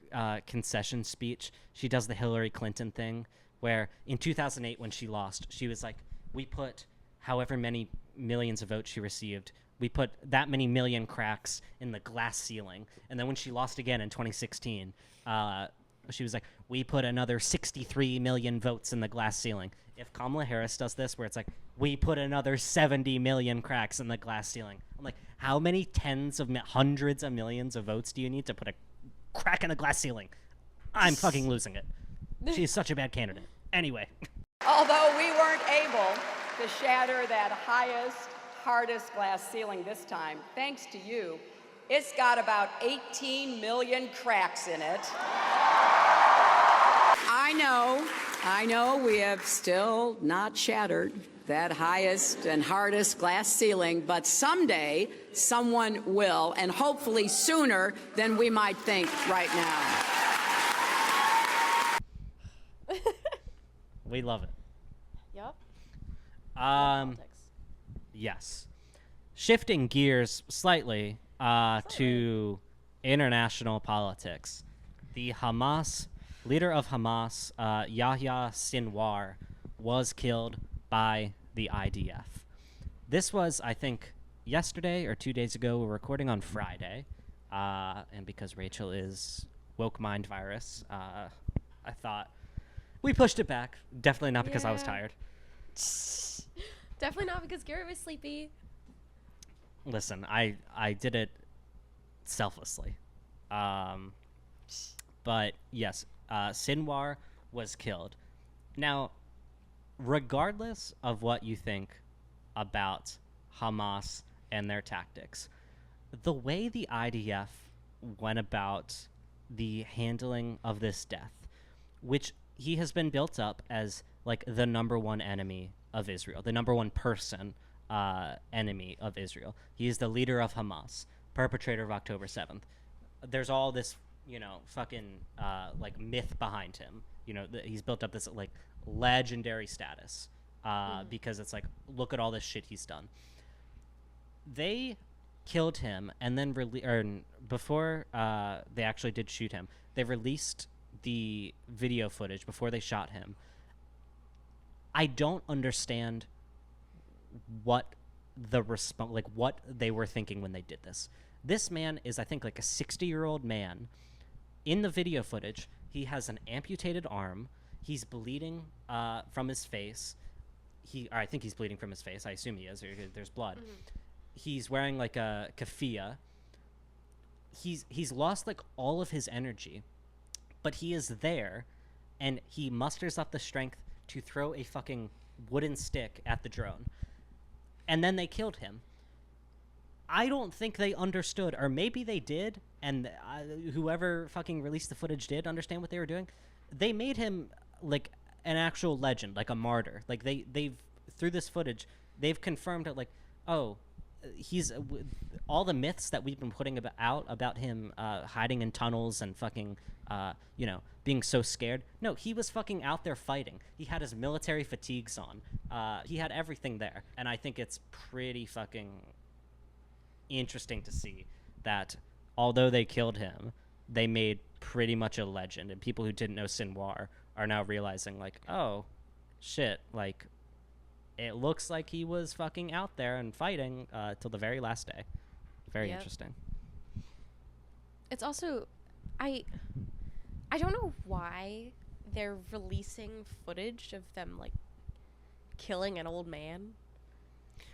concession speech, she does the Hillary Clinton thing, where in 2008 when she lost, she was like, we put however many millions of votes she received, we put that many million cracks in the glass ceiling. And then when she lost again in 2016, she was like, we put another 63 million votes in the glass ceiling. If Kamala Harris does this, where it's like, we put another 70 million cracks in the glass ceiling, I'm like, how many hundreds of millions of votes do you need to put a crack in the glass ceiling? I'm fucking losing it. She's such a bad candidate. Anyway. Although we weren't able to shatter that highest, hardest glass ceiling this time, thanks to you, it's got about 18 million cracks in it. I know we have still not shattered that highest and hardest glass ceiling, but someday someone will, and hopefully sooner than we might think right now. We love it. Yep. Yes. Shifting gears slightly to international politics. The Hamas Leader of Hamas, Yahya Sinwar, was killed by the IDF. This was, I think, yesterday or 2 days ago. We're recording on Friday. And because Rachel is woke mind virus, I thought we pushed it back. Definitely not because I was tired. Definitely not because Garrett was sleepy. Listen, I did it selflessly. But yes, Sinwar was killed. Now, regardless of what you think about Hamas and their tactics, the way the IDF went about the handling of this death, which he has been built up as like the number one enemy of Israel, the number one person enemy of Israel. He is the leader of Hamas, perpetrator of October 7th. There's all this, fucking like myth behind him. He's built up this like legendary status because it's like, look at all this shit he's done. They killed him, and then before they actually did shoot him, they released the video footage before they shot him. I don't understand what what they were thinking when they did this. This man is, I think, like a 60-year-old man. In the video footage, he has an amputated arm. He's bleeding from his face. I think he's bleeding from his face. I assume he is. There's blood. Mm-hmm. He's wearing like a keffiyeh. He's lost like all of his energy, but he is there, and he musters up the strength to throw a fucking wooden stick at the drone. And then they killed him. I don't think they understood, or maybe they did, and whoever fucking released the footage did understand what they were doing. They made him like an actual legend, like a martyr. Like they've through this footage, they've confirmed it. Like, oh, he's all the myths that we've been putting about him hiding in tunnels and fucking being so scared. No, he was fucking out there fighting. He had his military fatigues on. He had everything there, and I think it's pretty fucking interesting to see that although they killed him, they made pretty much a legend, and people who didn't know Sinwar are now realizing like, oh shit, like it looks like he was fucking out there and fighting till the very last day. Very interesting. It's also, I don't know why they're releasing footage of them like killing an old man.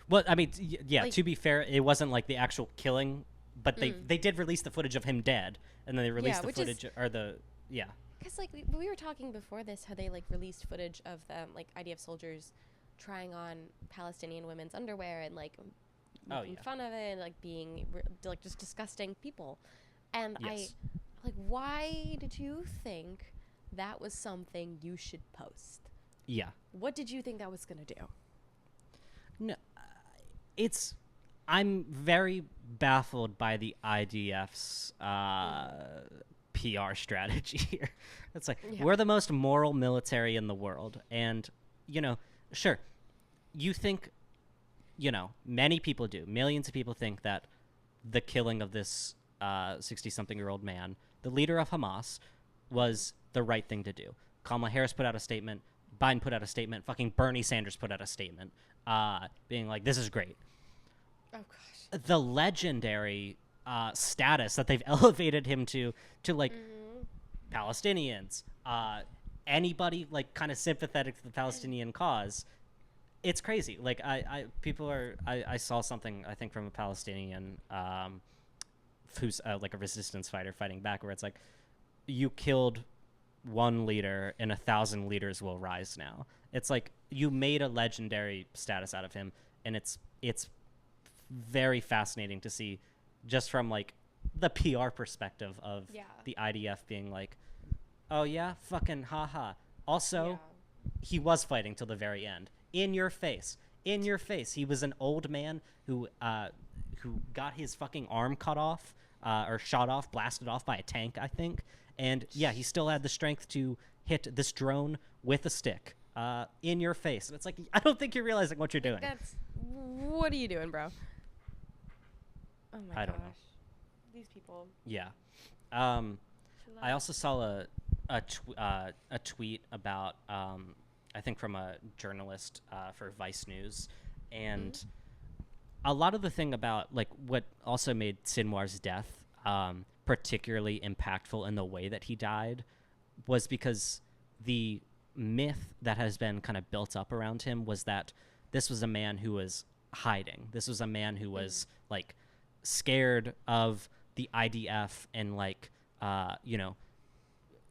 Well, I mean, to be fair, it wasn't like the actual killing, but they did release the footage of him dead, and then they released the footage Because like we were talking before this, how they like released footage of them like IDF soldiers trying on Palestinian women's underwear and like making fun of it and like being like just disgusting people. And why did you think that was something you should post? Yeah. What did you think that was gonna do? No, I'm very baffled by the IDF's PR strategy here. It's like, we're the most moral military in the world. And, sure, you think, many people do. Millions of people think that the killing of this 60-something-year-old man, the leader of Hamas, was the right thing to do. Kamala Harris put out a statement. Biden put out a statement. Fucking Bernie Sanders put out a statement being like, this is great. Oh, gosh. The legendary status that they've elevated him to like Palestinians, anybody like kind of sympathetic to the Palestinian cause. It's crazy. Like I saw something, I think, from a Palestinian who's like a resistance fighter fighting back, where it's like, you killed one leader and 1,000 leaders will rise now. It's like you made a legendary status out of him, and it's very fascinating to see just from like the PR perspective of the IDF being like, oh yeah, fucking haha. Also, he was fighting till the very end. In your face. He was an old man who got his fucking arm cut off or shot off, blasted off by a tank, I think. And he still had the strength to hit this drone with a stick in your face. And it's like, I don't think you're realizing what you're doing. What are you doing, bro? Oh my gosh. Don't know. These people. Yeah. I also saw a tweet about I think from a journalist for Vice News, and a lot of the thing about like what also made Sinwar's death particularly impactful in the way that he died was because the myth that has been kind of built up around him was that this was a man who was hiding. This was a man who was like scared of the IDF and like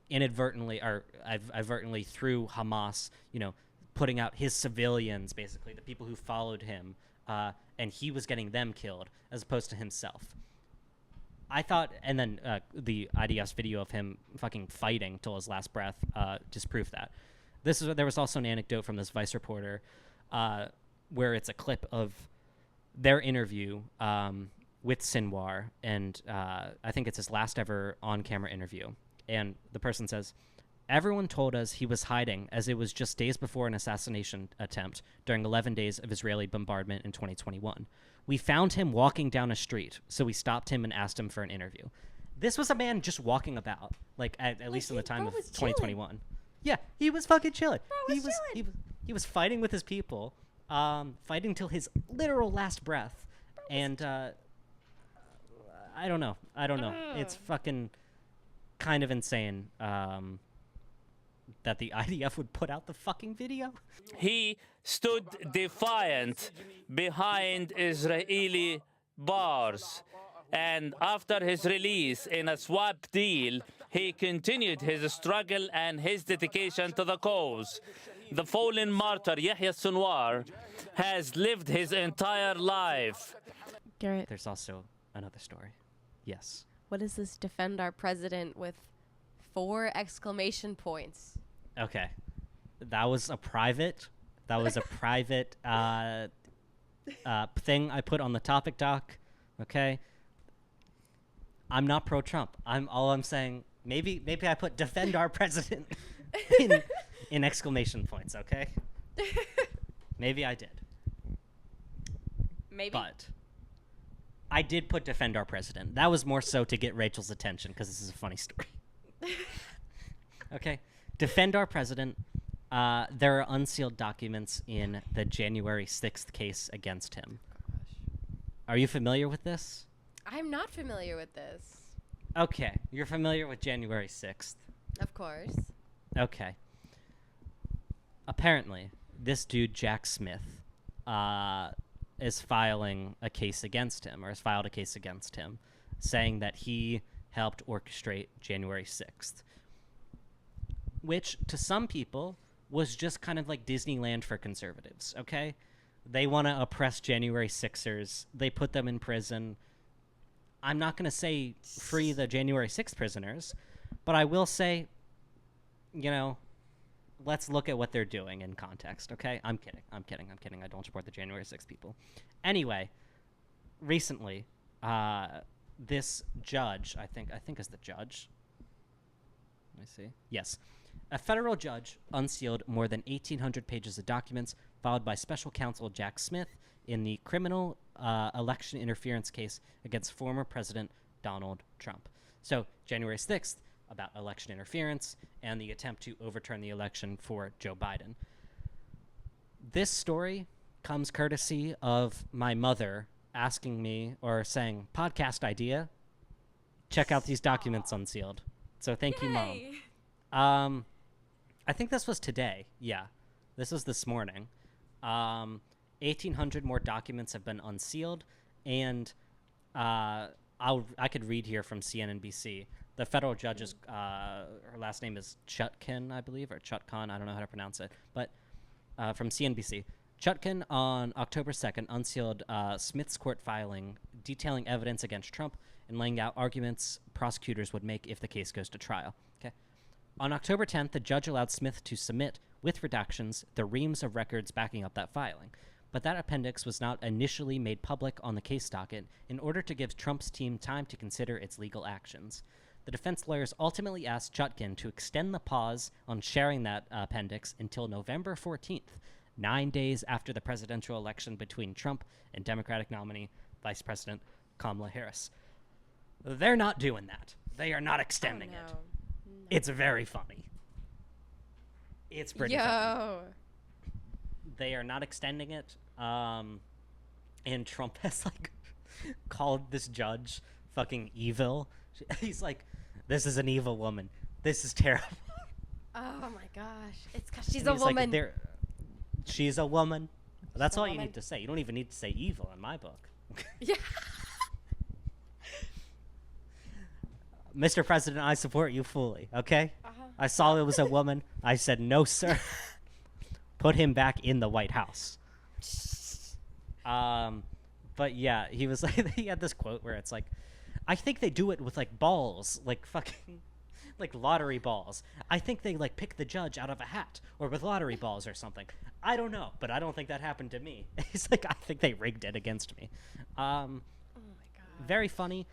inadvertently or advertently through Hamas, putting out his civilians, basically the people who followed him, and he was getting them killed as opposed to himself. I thought, and then the IDF's video of him fucking fighting till his last breath disproved that. There was also an anecdote from this Vice reporter where it's a clip of their interview with Sinwar, and I think it's his last ever on-camera interview. And the person says, "Everyone told us he was hiding as it was just days before an assassination attempt during 11 days of Israeli bombardment in 2021. We found him walking down a street, so we stopped him and asked him for an interview." This was a man just walking about, like at least in the time of 2021. Chilling. Yeah, he was fucking chilling. He was fighting with his people, fighting till his literal last breath. And I don't know. It's fucking kind of insane that the IDF would put out the fucking video. He stood defiant behind Israeli bars. And after his release in a swap deal, he continued his struggle and his dedication to the cause. The fallen martyr, Yahya Sinwar, has lived his entire life. Garrett, There's also another story. Yes. what is this defend our president with 4 exclamation points? Okay. That was a private thing I put on the topic doc. Okay. I'm not pro-Trump. I'm saying maybe I put defend our president in exclamation points, okay? Maybe I did. Maybe. But I did put defend our president. That was more so to get Rachel's attention because this is a funny story. Okay. Defend our president. There are unsealed documents in the January 6th case against him. Are you familiar with this? I'm not familiar with this. Okay. You're familiar with January 6th. Of course. Okay. Apparently, this dude, Jack Smith, is filing a case against him, or has filed a case against him, saying that he helped orchestrate January 6th. Which, to some people, was just kind of like Disneyland for conservatives, okay? They want to oppress January 6ers. They put them in prison. I'm not going to say free the January 6th prisoners, but I will say, let's look at what they're doing in context, okay? I'm kidding. I don't support the January 6th people. Anyway, recently, this judge, I think is the judge. Let me see. Yes. A federal judge unsealed more than 1,800 pages of documents filed by special counsel Jack Smith in the criminal election interference case against former President Donald Trump. So, January 6th, about election interference and the attempt to overturn the election for Joe Biden. This story comes courtesy of my mother asking me, or saying, podcast idea, check out these documents unsealed. So thank you, Mom. I think this was today. Yeah, this was this morning. 1,800 more documents have been unsealed, and I could read here from CNNBC. The federal judge's her last name is Chutkan, I believe, or Chutkan. I don't know how to pronounce it, but from CNBC. Chutkan on October 2nd unsealed Smith's court filing detailing evidence against Trump and laying out arguments prosecutors would make if the case goes to trial. Okay. On October 10th, the judge allowed Smith to submit, with redactions, the reams of records backing up that filing. But that appendix was not initially made public on the case docket in order to give Trump's team time to consider its legal actions. The defense lawyers ultimately asked Chutkan to extend the pause on sharing that appendix until November 14th, 9 days after the presidential election between Trump and Democratic nominee Vice President Kamala Harris. They're not doing that. They are not extending it. It's very funny. It's pretty funny. They are not extending it. And Trump has, like, called this judge fucking evil. He's like, this is an evil woman. This is terrible. Oh, my gosh. It's because she's a woman. Like, she's a woman. That's all you need to say. You don't even need to say evil in my book. Yeah. Mr. President, I support you fully, okay? I saw it was a woman. I said, no, sir. Put him back in the White House. But yeah, he was like, he had this quote where it's like, I think they do it with like balls, like fucking, like lottery balls. I think they like pick the judge out of a hat or with lottery balls or something. I don't know, but I don't think that happened to me. He's like, I think they rigged it against me. Oh my God. Very funny.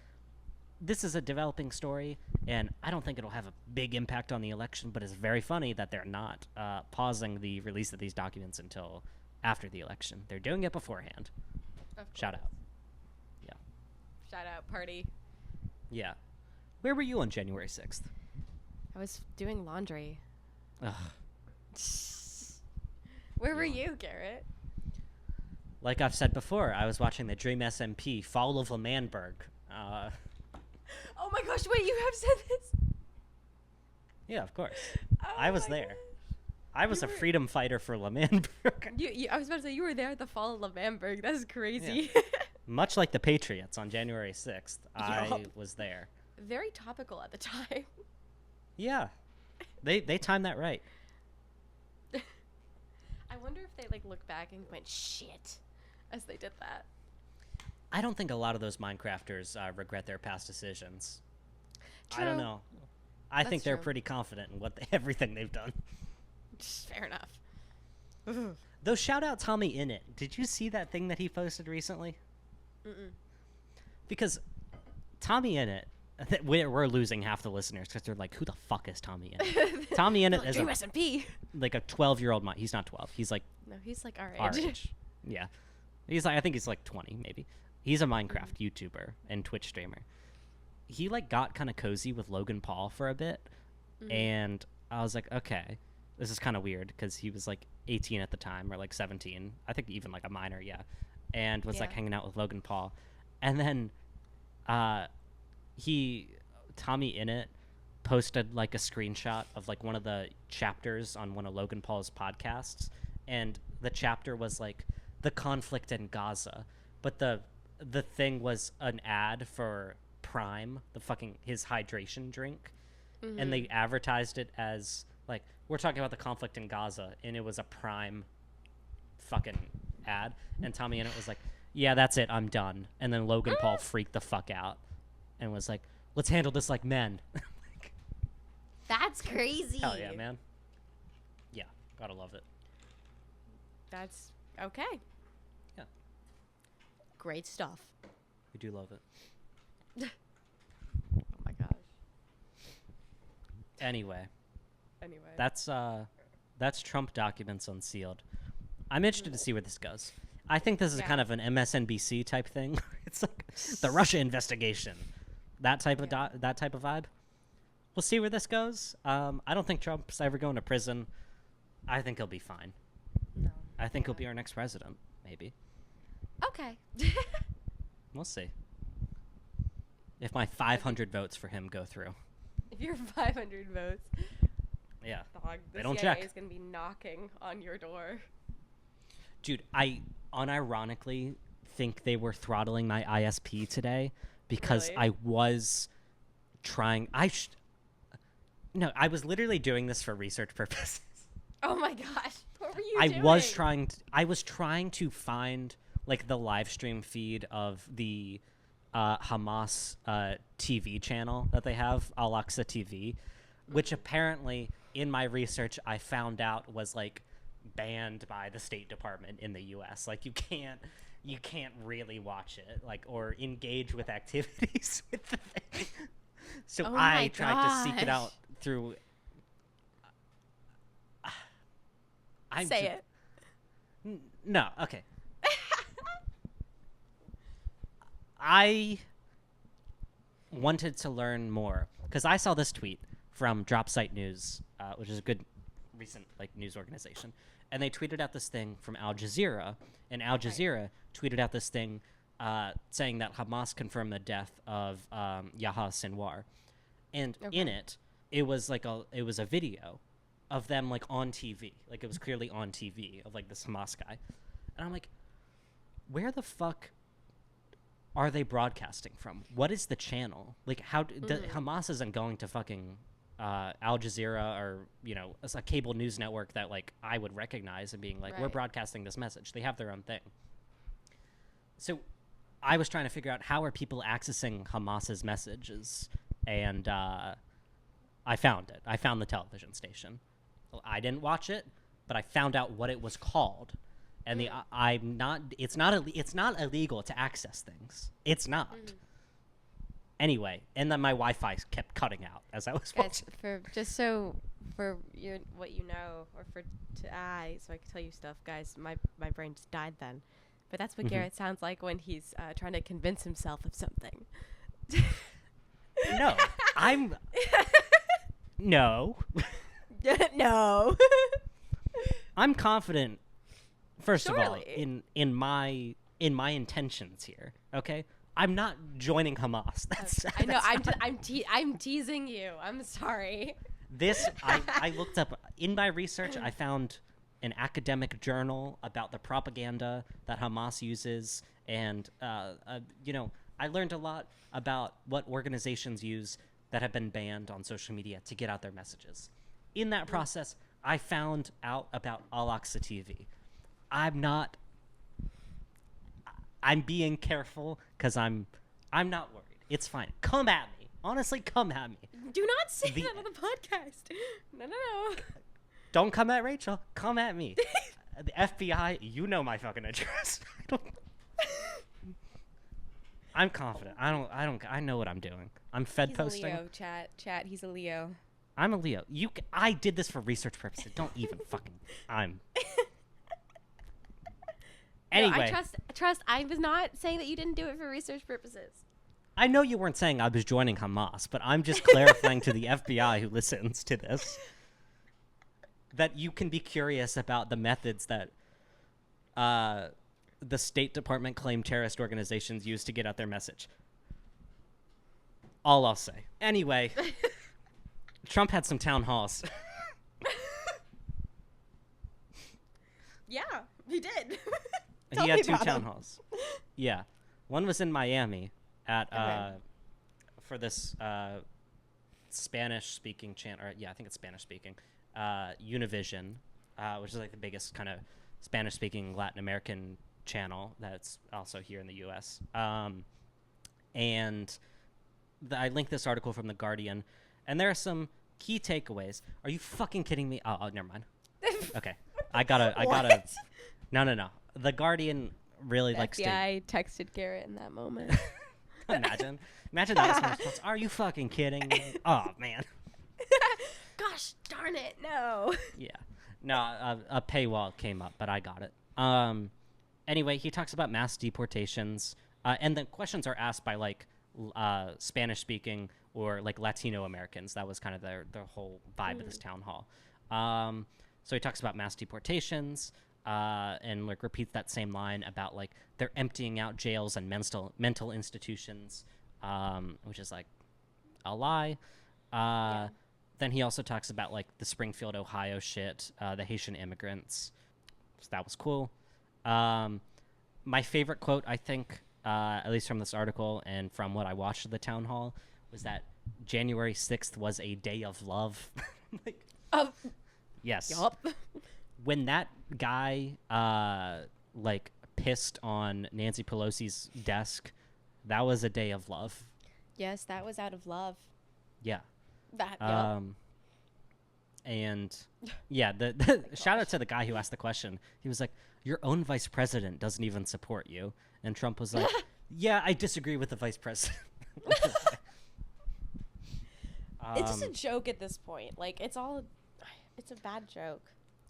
This is a developing story, and I don't think it'll have a big impact on the election, but it's very funny that they're not pausing the release of these documents until after the election. They're doing it beforehand. Shout out. Yeah. Shout out, party. Yeah. Where were you on January 6th? I was doing laundry. Ugh. Where were you, Garrett? Like I've said before, I was watching the Dream SMP Fall of L'Manberg. Oh my gosh, wait, you have said this? Yeah, of course. Oh I was there. God. I was a freedom fighter for L'Manberg. I was about to say, you were there at the fall of L'Manberg. That's crazy. Yeah. Much like the Patriots on January 6th, I was there. Very topical at the time. Yeah. They timed that right. I wonder if they like look back and went, shit, as they did that. I don't think a lot of those Minecrafters regret their past decisions. True. I don't know. I think they're true. pretty confident in everything they've done. Fair enough. Though, shout out tommyinnit. Did you see that thing that he posted recently? Mm-mm. Because tommyinnit, we're losing half the listeners because they're like, who the fuck is tommyinnit? Tommyinnit is Dream SMP. like a 12-year-old. He's not 12. He's like No, he's like our our age. age. Yeah. He's like, I think he's like 20 maybe. He's a Minecraft YouTuber and Twitch streamer. He like got kind of cozy with Logan Paul for a bit. And I was like, okay, this is kind of weird because he was like 18 at the time or like 17. I think even like a minor, yeah. And was like hanging out with Logan Paul. And then tommyinnit posted like a screenshot of like one of the chapters on one of Logan Paul's podcasts. And the chapter was like the conflict in Gaza. But the thing was an ad for Prime, his hydration drink. And they advertised it as like, we're talking about the conflict in Gaza, and it was a Prime fucking ad. And tommyinnit was like, yeah, that's it, I'm done. And then Logan Paul freaked the fuck out and was like, let's handle this like men. That's crazy. Hell yeah, man. Yeah, gotta love it. That's okay. Yeah. Great stuff. We do love it. Oh my gosh. Anyway, that's Trump documents unsealed. I'm interested to see where this goes. I think this is kind of an MSNBC type thing. It's like the Russia investigation, that type of vibe. We'll see where this goes. I don't think Trump's ever going to prison. I think he'll be fine. No. I think he'll be our next president, maybe. Okay. We'll see. If my 500 votes for him go through. If you're 500 votes, Yeah. dog, the They don't CIA check. is going to be knocking on your door. Dude, I unironically think they were throttling my ISP today because Really? I was trying. No, I was literally doing this for research purposes. Oh my gosh. What were you I doing? was trying to find like the live stream feed of the Hamas TV channel that they have, Al-Aqsa TV, which apparently in my research I found out was like banned by the State Department in the US. Like you can't really watch it, like, or engage with activities with the thing. So Oh I my tried to seek it gosh. out through Say it. No, okay. I wanted to learn more because I saw this tweet from Drop Site News, which is a good recent like news organization, and they tweeted out this thing from Al Jazeera, and Al Jazeera tweeted out this thing saying that Hamas confirmed the death of Yahya Sinwar, and in it was a video of them like on TV, like it was clearly on TV of like this Hamas guy, and I'm like, where the fuck are they broadcasting from? What is the channel? Like, how Hamas isn't going to fucking Al Jazeera or, you know, it's a cable news network that like I would recognize and being like, we're broadcasting this message. They have their own thing. So I was trying to figure out how are people accessing Hamas's messages, and I found it. I found the television station. I didn't watch it, but I found out what it was called. And it's not illegal to access things. It's not. Anyway, and then my Wi-Fi kept cutting out as I was watching. For what you know, or so I can tell you stuff, guys. My brain just died then, but that's what Garrett sounds like when he's trying to convince himself of something. No, no. No. I'm confident. First of all, in my intentions here, okay? I'm not joining Hamas. I know. I'm teasing you. I'm sorry. I looked up in my research. I found an academic journal about the propaganda that Hamas uses, and you know, I learned a lot about what organizations use that have been banned on social media to get out their messages. In that process, I found out about Al-Aqsa TV. I'm being careful because I'm not worried. It's fine. Come at me. Honestly, come at me. Do not say that on the podcast. No. Don't come at Rachel. Come at me. The FBI, you know my fucking address. I'm confident. I know what I'm doing. I'm fed posting. He's a Leo, chat. He's a Leo. I'm a Leo. I did this for research purposes. Don't even fucking. Anyway. No, I trust. I was not saying that you didn't do it for research purposes. I know you weren't saying I was joining Hamas, but I'm just clarifying to the FBI who listens to this that you can be curious about the methods that the State Department claimed terrorist organizations use to get out their message. All I'll say. Anyway, Trump had some town halls. Yeah, he did. He had 2 town halls. Yeah. One was in Miami at for this Spanish-speaking channel. I think it's Spanish-speaking. Univision, which is like the biggest kind of Spanish-speaking Latin American channel that's also here in the U.S. And I linked this article from The Guardian, and there are some key takeaways. Are you fucking kidding me? Oh, never mind. Okay. I gotta. No. The Guardian really likes to. FBI texted Garrett in that moment. Imagine that was my response. Are you fucking kidding me? Oh man. Gosh darn it, no. Yeah. No, a paywall came up, but I got it. Anyway, he talks about mass deportations, and the questions are asked by like Spanish-speaking or like Latino Americans. That was kind of their whole vibe of this town hall. So he talks about mass deportations. And like repeats that same line about like they're emptying out jails and mental institutions, which is like a lie. Then he also talks about like the Springfield, Ohio shit, the Haitian immigrants. So that was cool. My favorite quote, I think, at least from this article and from what I watched at the town hall, was that January 6th was a day of love. Like, yes. Yup. When that guy like pissed on Nancy Pelosi's desk, that was a day of love. Yes, that was out of love. Yeah. That. And yeah, the shout out to the guy who asked the question. He was like, "Your own vice president doesn't even support you," and Trump was like, "Yeah, I disagree with the vice president." It's just a joke at this point. Like it's a bad joke.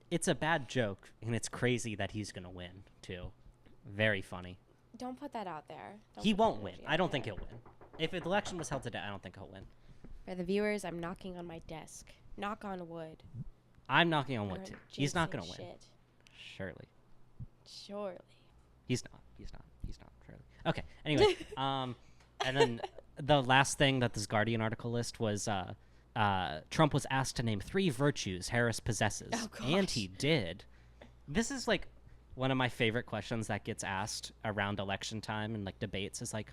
It's a bad joke, and it's crazy that he's going to win, too. Very funny. Don't put that out there. He won't win. I don't think he'll win. If the election was held today, I don't think he'll win. For the viewers, I'm knocking on my desk. Knock on wood. I'm knocking on wood Or too. He's not gonna jinxing win. shit. Surely. Surely. He's not. Surely. Okay. Anyway, and then the last thing that this Guardian article list was Trump was asked to name 3 virtues Harris possesses, Oh, gosh. and he did. This is like one of my favorite questions that gets asked around election time and like debates is like,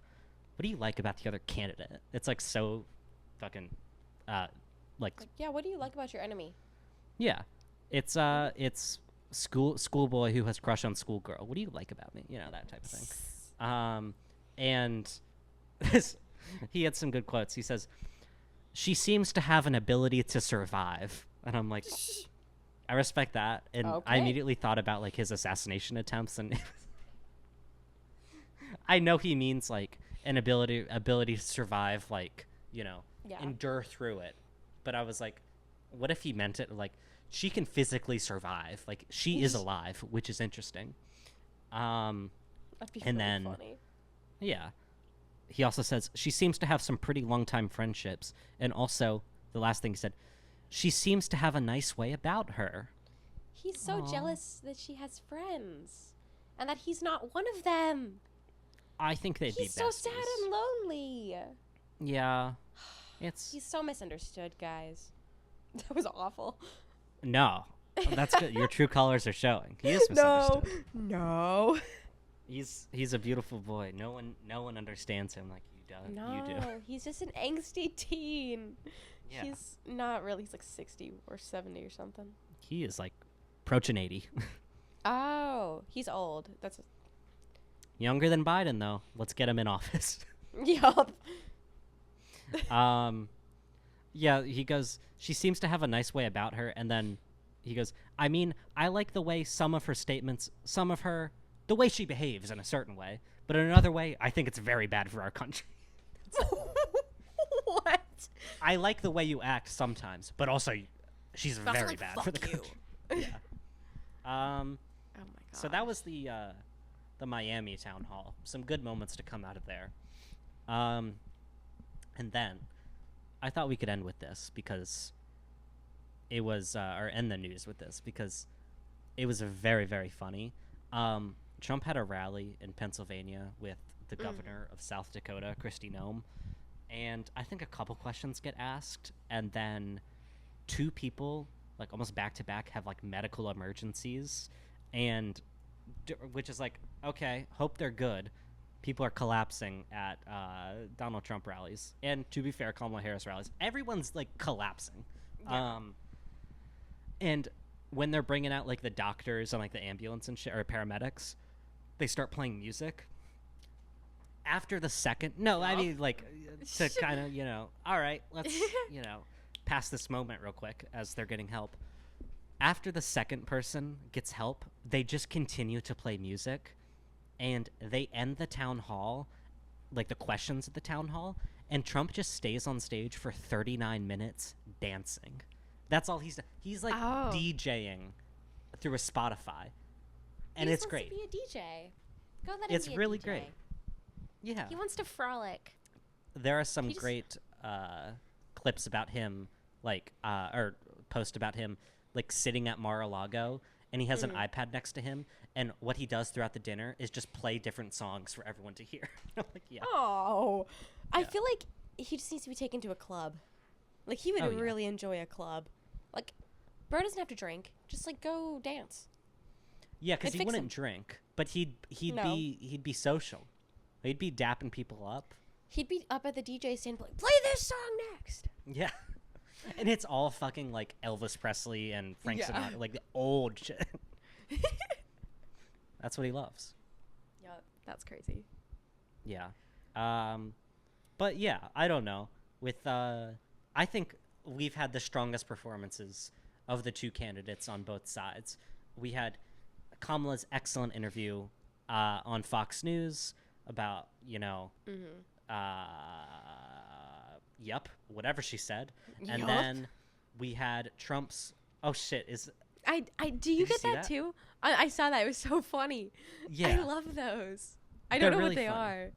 what do you like about the other candidate? It's like so fucking like Yeah, what do you like about your enemy? yeah. It's schoolboy who has crush on schoolgirl. What do you like about me? You know, that type of thing. And this, he had some good quotes. He says, "She seems to have an ability to survive," and I'm like, I respect that. And I Okay. immediately thought about like his assassination attempts, and I know he means like an ability to survive, like, you know, Yeah. endure through it. But I was like, what if he meant it like she can physically survive, like she is alive, which is interesting. That'd be And really then- funny. Yeah. He also says she seems to have some pretty long-time friendships, and also the last thing he said, she seems to have a nice way about her. He's so Aw. jealous that she has friends, and that he's not one of them. I think they'd He's be so besties. sad and lonely. Yeah. It's He's so misunderstood, guys. That was awful. no. That's good. Your true colors are showing. He is misunderstood. No. He's a beautiful boy. No one understands him like you do. No. You do. He's just an angsty teen. Yeah. He's not really. He's like 60 or 70 or something. He is like approaching 80. Oh, he's old. That's. Younger than Biden though. Let's get him in office. Yup. Yeah, he goes, she seems to have a nice way about her, and then he goes, I mean, I like the way some of her statements, the way she behaves in a certain way, but in another way, I think it's very bad for our country. What? I like the way you act sometimes, but also she's But also, very like, bad fuck for the you. country. Yeah. Oh my god. So that was the Miami town hall. Some good moments to come out of there. And then I thought we could end with this because it was, or end the news with this because it was very, very funny. Trump had a rally in Pennsylvania with the governor of South Dakota, Kristi Noem, and I think a couple questions get asked, and then 2 people, like almost back to back, have like medical emergencies, and which is like, okay, hope they're good. People are collapsing at Donald Trump rallies, and to be fair, Kamala Harris rallies. Everyone's like collapsing. Yeah. And when they're bringing out like the doctors and like the ambulance and shit, or paramedics, they start playing music. After the second, I mean like to kind of, you know, all right, let's, you know, pass this moment real quick as they're getting help. After the second person gets help, they just continue to play music, and they end the town hall, like the questions at the town hall, and Trump just stays on stage for 39 minutes dancing. That's all he's like Oh. DJing through a Spotify, and He it's just great. wants to be a DJ. Go let him It's be a really DJ. great. Yeah, He wants to frolic. there are some He just- great clips about him, like or post about him, like sitting at Mar-a-Lago, and he has an iPad next to him, and what he does throughout the dinner is just play different songs for everyone to hear. I'm like, yeah. Oh, I Yeah. feel like he just needs to be taken to a club. Like he would Oh, yeah. really enjoy a club. Like, bro doesn't have to drink. Just like go dance. Yeah, because I'd he fix wouldn't him. drink, but he'd No. be social. He'd be dapping people up. He'd be up at the DJ stand, like, play this song next. Yeah, and it's all fucking like Elvis Presley and Frank Yeah. Sinatra, like the old shit. That's what he loves. Yup, that's crazy. Yeah, but yeah, I don't know. With I think we've had the strongest performances of the 2 candidates on both sides. We had Kamala's excellent interview on Fox News about, you know, yep, whatever she said. And Yup. then we had Trump's, oh shit, is, Do you Did you get see that that? too? I saw that. It was so funny. yeah. I love those. I They're don't know really what they funny. are.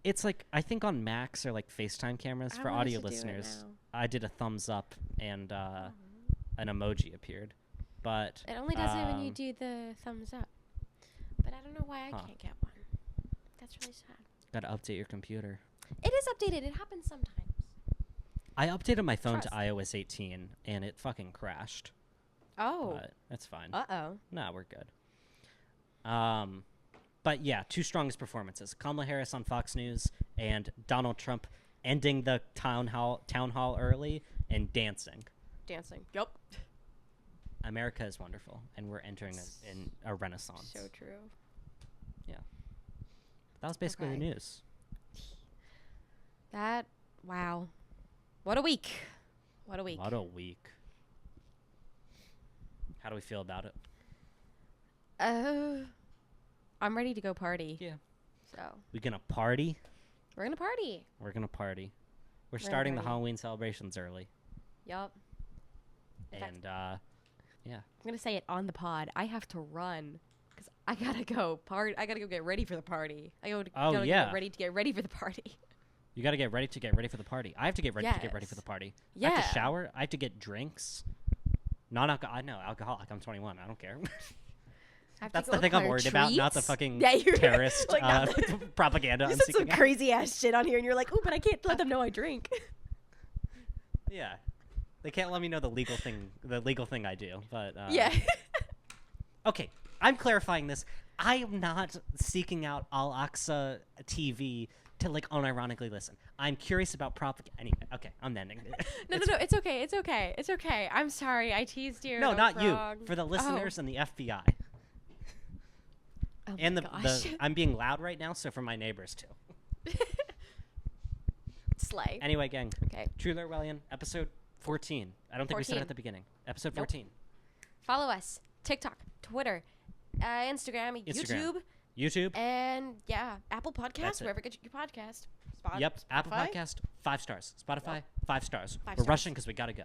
It's like, I think on Macs or like FaceTime cameras I for want us audio to do it listeners, now. I did a thumbs up and an emoji appeared. But It only does it when you do the thumbs up. But I don't know why I can't get one. That's really sad. Gotta update your computer. It is updated. It happens sometimes. I updated my phone Trust. to iOS 18 and it fucking crashed. Oh. But that's fine. Uh-oh. Nah, we're good. But yeah, two strongest performances: Kamala Harris on Fox News and Donald Trump ending the town hall early and dancing. Dancing. Yup. America is wonderful, and we're entering a renaissance. So true. Yeah. That was basically the Okay. news. Wow. What a week. What a week. What a week. How do we feel about it? I'm ready to go party. Yeah. So We gonna party? we're gonna party. We're gonna party. We're gonna starting the party. Halloween celebrations early. Yup. In fact, And, yeah. I'm gonna say it on the pod. I have to run because I gotta go party. I gotta go get ready for the party. Gotta yeah. get ready to get ready for the party. You gotta get ready to get ready for the party. I have to get ready to get ready for the Yes. party. I have Yeah. to shower. I have to get drinks. Non-alcohol. I know, alcoholic. I'm 21. I don't care. I have to That's go the thing I'm acquire worried about, not the treats. fucking Yeah, you're terrorist like, not propaganda. You I'm said some seeking out. crazy ass shit on here, and you're like, "Ooh, but I can't let them know I drink." Yeah, they can't let me know the legal thing I do. But Yeah. Okay, I'm clarifying this. I am not seeking out Al Aqsa TV to like unironically listen. I'm curious about propaganda. Anyway, okay, I'm ending. No, it's okay. It's okay. It's okay. I'm sorry. I teased you. No, I was not you. wrong. For the listeners and the FBI. Oh And my the gosh. I'm being loud right now, so for my neighbors too. Slay. Anyway, gang. Okay. Truly Orwellian, episode 14. I don't think we said it 14. at the beginning. Episode Nope. 14. Follow us. TikTok, Twitter, Instagram, YouTube. and yeah, Apple That's Podcasts, it. wherever you get your podcast. Yep. Apple Spotify? Podcast, 5 stars. Spotify, 5 stars. 5 We're stars. rushing because we gotta go.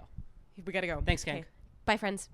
We gotta go. Thanks, gang. Okay. Bye, friends.